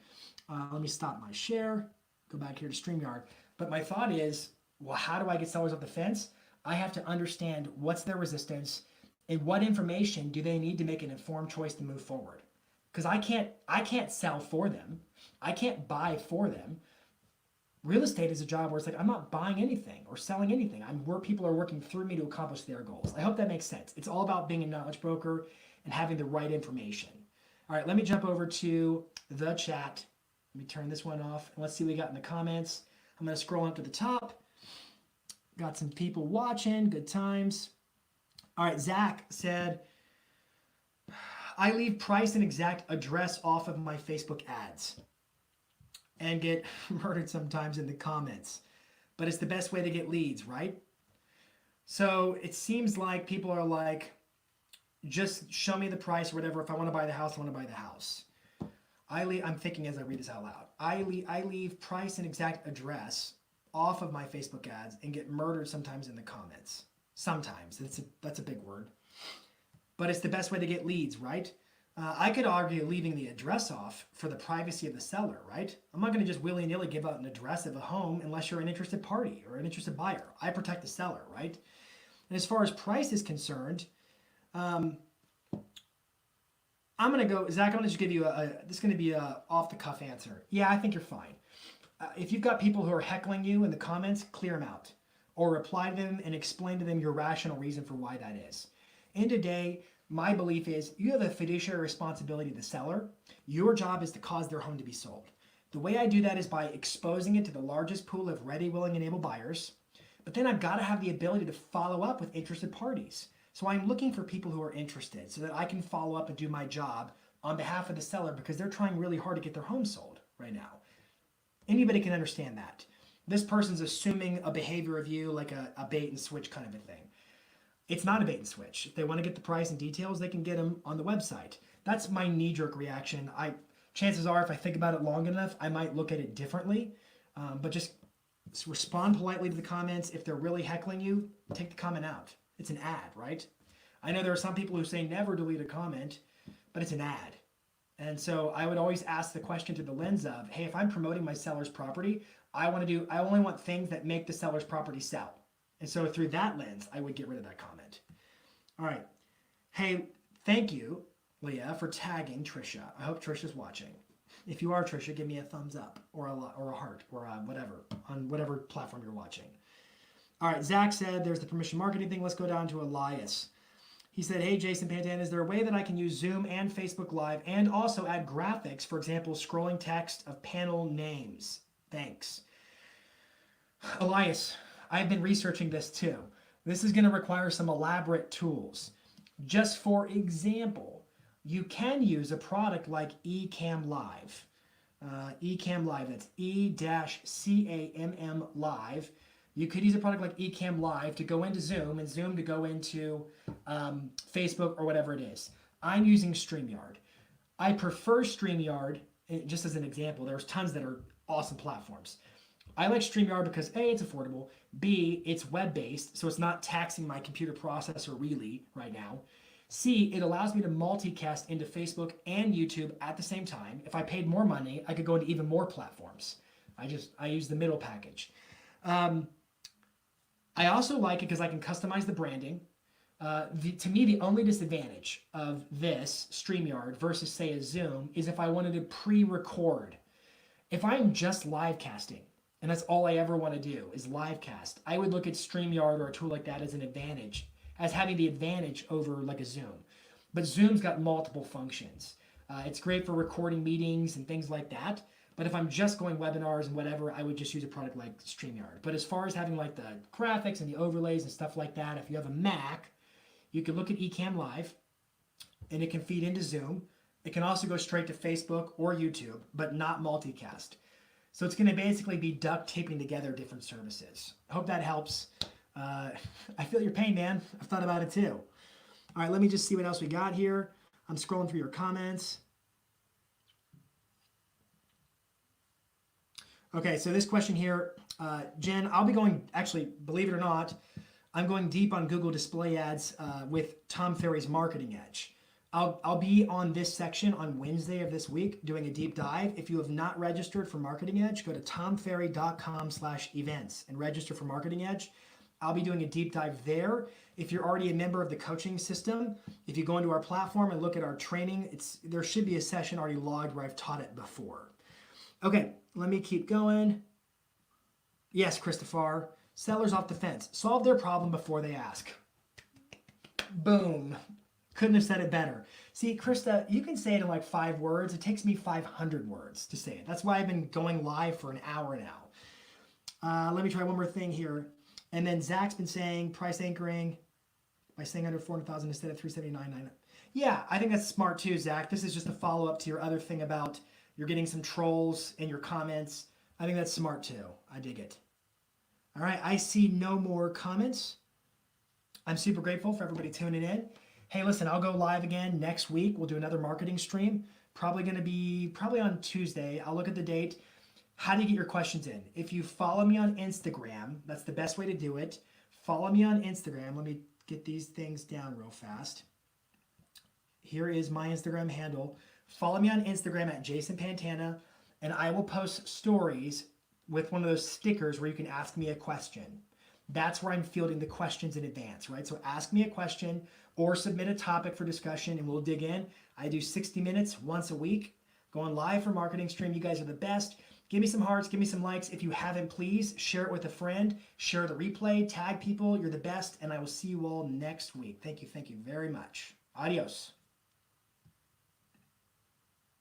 Let me stop my share. Go back here to StreamYard. But my thought is, well, how do I get sellers off the fence? I have to understand what's their resistance and what information do they need to make an informed choice to move forward. Because I can't sell for them. I can't buy for them. Real estate is a job where it's like I'm not buying anything or selling anything. I'm where people are working through me to accomplish their goals. I hope that makes sense. It's all about being a knowledge broker and having the right information. All right, let me jump over to the chat. Let me turn this one off and let's see what we got in the comments. I'm going to scroll up to the top. Got some people watching. Good times. All right, Zach said, I leave price and exact address off of my Facebook ads and get murdered sometimes in the comments. But it's the best way to get leads, right? So it seems like people are like, just show me the price or whatever. If I want to buy the house, I want to buy the house. I'm thinking as I read this out loud. I leave price and exact address off of my Facebook ads and get murdered sometimes in the comments. Sometimes. That's a big word. But it's the best way to get leads, right? I could argue leaving the address off for the privacy of the seller, right? I'm not going to just willy-nilly give out an address of a home unless you're an interested party or an interested buyer. I protect the seller, right? And as far as price is concerned, I'm going to go, Zach, I'm going to just give you this is going to be a off-the-cuff answer. Yeah, I think you're fine. If you've got people who are heckling you in the comments, clear them out. Or reply to them and explain to them your rational reason for why that is. End of the day, my belief is you have a fiduciary responsibility to the seller. Your job is to cause their home to be sold. The way I do that is by exposing it to the largest pool of ready, willing, and able buyers. But then I've got to have the ability to follow up with interested parties. So I'm looking for people who are interested so that I can follow up and do my job on behalf of the seller because they're trying really hard to get their home sold right now. Anybody can understand that. This person's assuming a behavior of you like a bait and switch kind of a thing. It's not a bait and switch. If they want to get the price and details, they can get them on the website. That's my knee-jerk reaction. Chances are, if I think about it long enough, I might look at it differently. But just respond politely to the comments. If they're really heckling you, take the comment out. It's an ad, right? I know there are some people who say never delete a comment, but it's an ad. And so I would always ask the question through the lens of, hey, if I'm promoting my seller's property, I only want things that make the seller's property sell. And so through that lens, I would get rid of that comment. All right. Hey, thank you, Leah, for tagging Trisha. I hope Trisha's watching. If you are, Trisha, give me a thumbs up or a heart or whatever on whatever platform you're watching. All right, Zach said there's the permission marketing thing. Let's go down to Elias. He said, hey, Jason Pantana, is there a way that I can use Zoom and Facebook Live and also add graphics, for example, scrolling text of panel names? Thanks. Elias, I've been researching this too. This is going to require some elaborate tools. Just for example, you can use a product like Ecamm Live. Ecamm Live, that's E-CAMM Live. You could use a product like Ecamm Live to go into Zoom and Zoom to go into Facebook or whatever it is. I'm using StreamYard. I prefer StreamYard, just as an example. There's tons that are awesome platforms. I like StreamYard because A, it's affordable, B, it's web-based, so it's not taxing my computer processor really right now. C, it allows me to multicast into Facebook and YouTube at the same time. If I paid more money, I could go into even more platforms. I use the middle package. I also like it because I can customize the branding. To me, the only disadvantage of this StreamYard versus, say, a Zoom is if I wanted to pre-record. If I'm just live casting, and that's all I ever want to do is live cast, I would look at StreamYard or a tool like that as an advantage, as having the advantage over like a Zoom. But Zoom's got multiple functions. It's great for recording meetings and things like that. But if I'm just going webinars and whatever, I would just use a product like StreamYard. But as far as having like the graphics and the overlays and stuff like that, if you have a Mac, you can look at Ecamm Live and it can feed into Zoom. It can also go straight to Facebook or YouTube, but not multicast. So it's going to basically be duct taping together different services. I hope that helps. I feel your pain, man. I've thought about it too. All right, let me just see what else we got here. I'm scrolling through your comments. Okay, so this question here, Jen, I'll be going, actually, believe it or not, I'm going deep on Google Display Ads with Tom Ferry's Marketing Edge. I'll be on this section on Wednesday of this week doing a deep dive. If you have not registered for Marketing Edge, go to tomferry.com/events and register for Marketing Edge. I'll be doing a deep dive there. If you're already a member of the coaching system, if you go into our platform and look at our training, there should be a session already logged where I've taught it before. Okay, let me keep going. Yes, Christopher. Sellers off the fence. Solve their problem before they ask. Boom. Couldn't have said it better. See, Krista, you can say it in like 5 words. It takes me 500 words to say it. That's why I've been going live for an hour now. Let me try one more thing here. And then Zach's been saying price anchoring by saying under 400,000 instead of 379.9. Yeah, I think that's smart too, Zach. This is just a follow-up to your other thing about you're getting some trolls in your comments. I think that's smart too. I dig it. All right, I see no more comments. I'm super grateful for everybody tuning in. Hey, listen, I'll go live again next week. We'll do another marketing stream. Probably on Tuesday. I'll look at the date. How do you get your questions in? If you follow me on Instagram, that's the best way to do it. Follow me on Instagram. Let me get these things down real fast. Here is my Instagram handle. Follow me on Instagram at Jason Pantana, and I will post stories with one of those stickers where you can ask me a question. That's where I'm fielding the questions in advance, right? So ask me a question or submit a topic for discussion and we'll dig in. I do 60 minutes once a week, going live for marketing stream. You guys are the best. Give me some hearts, give me some likes. If you haven't, please share it with a friend, share the replay, tag people. You're the best, and I will see you all next week. Thank you very much. Adios.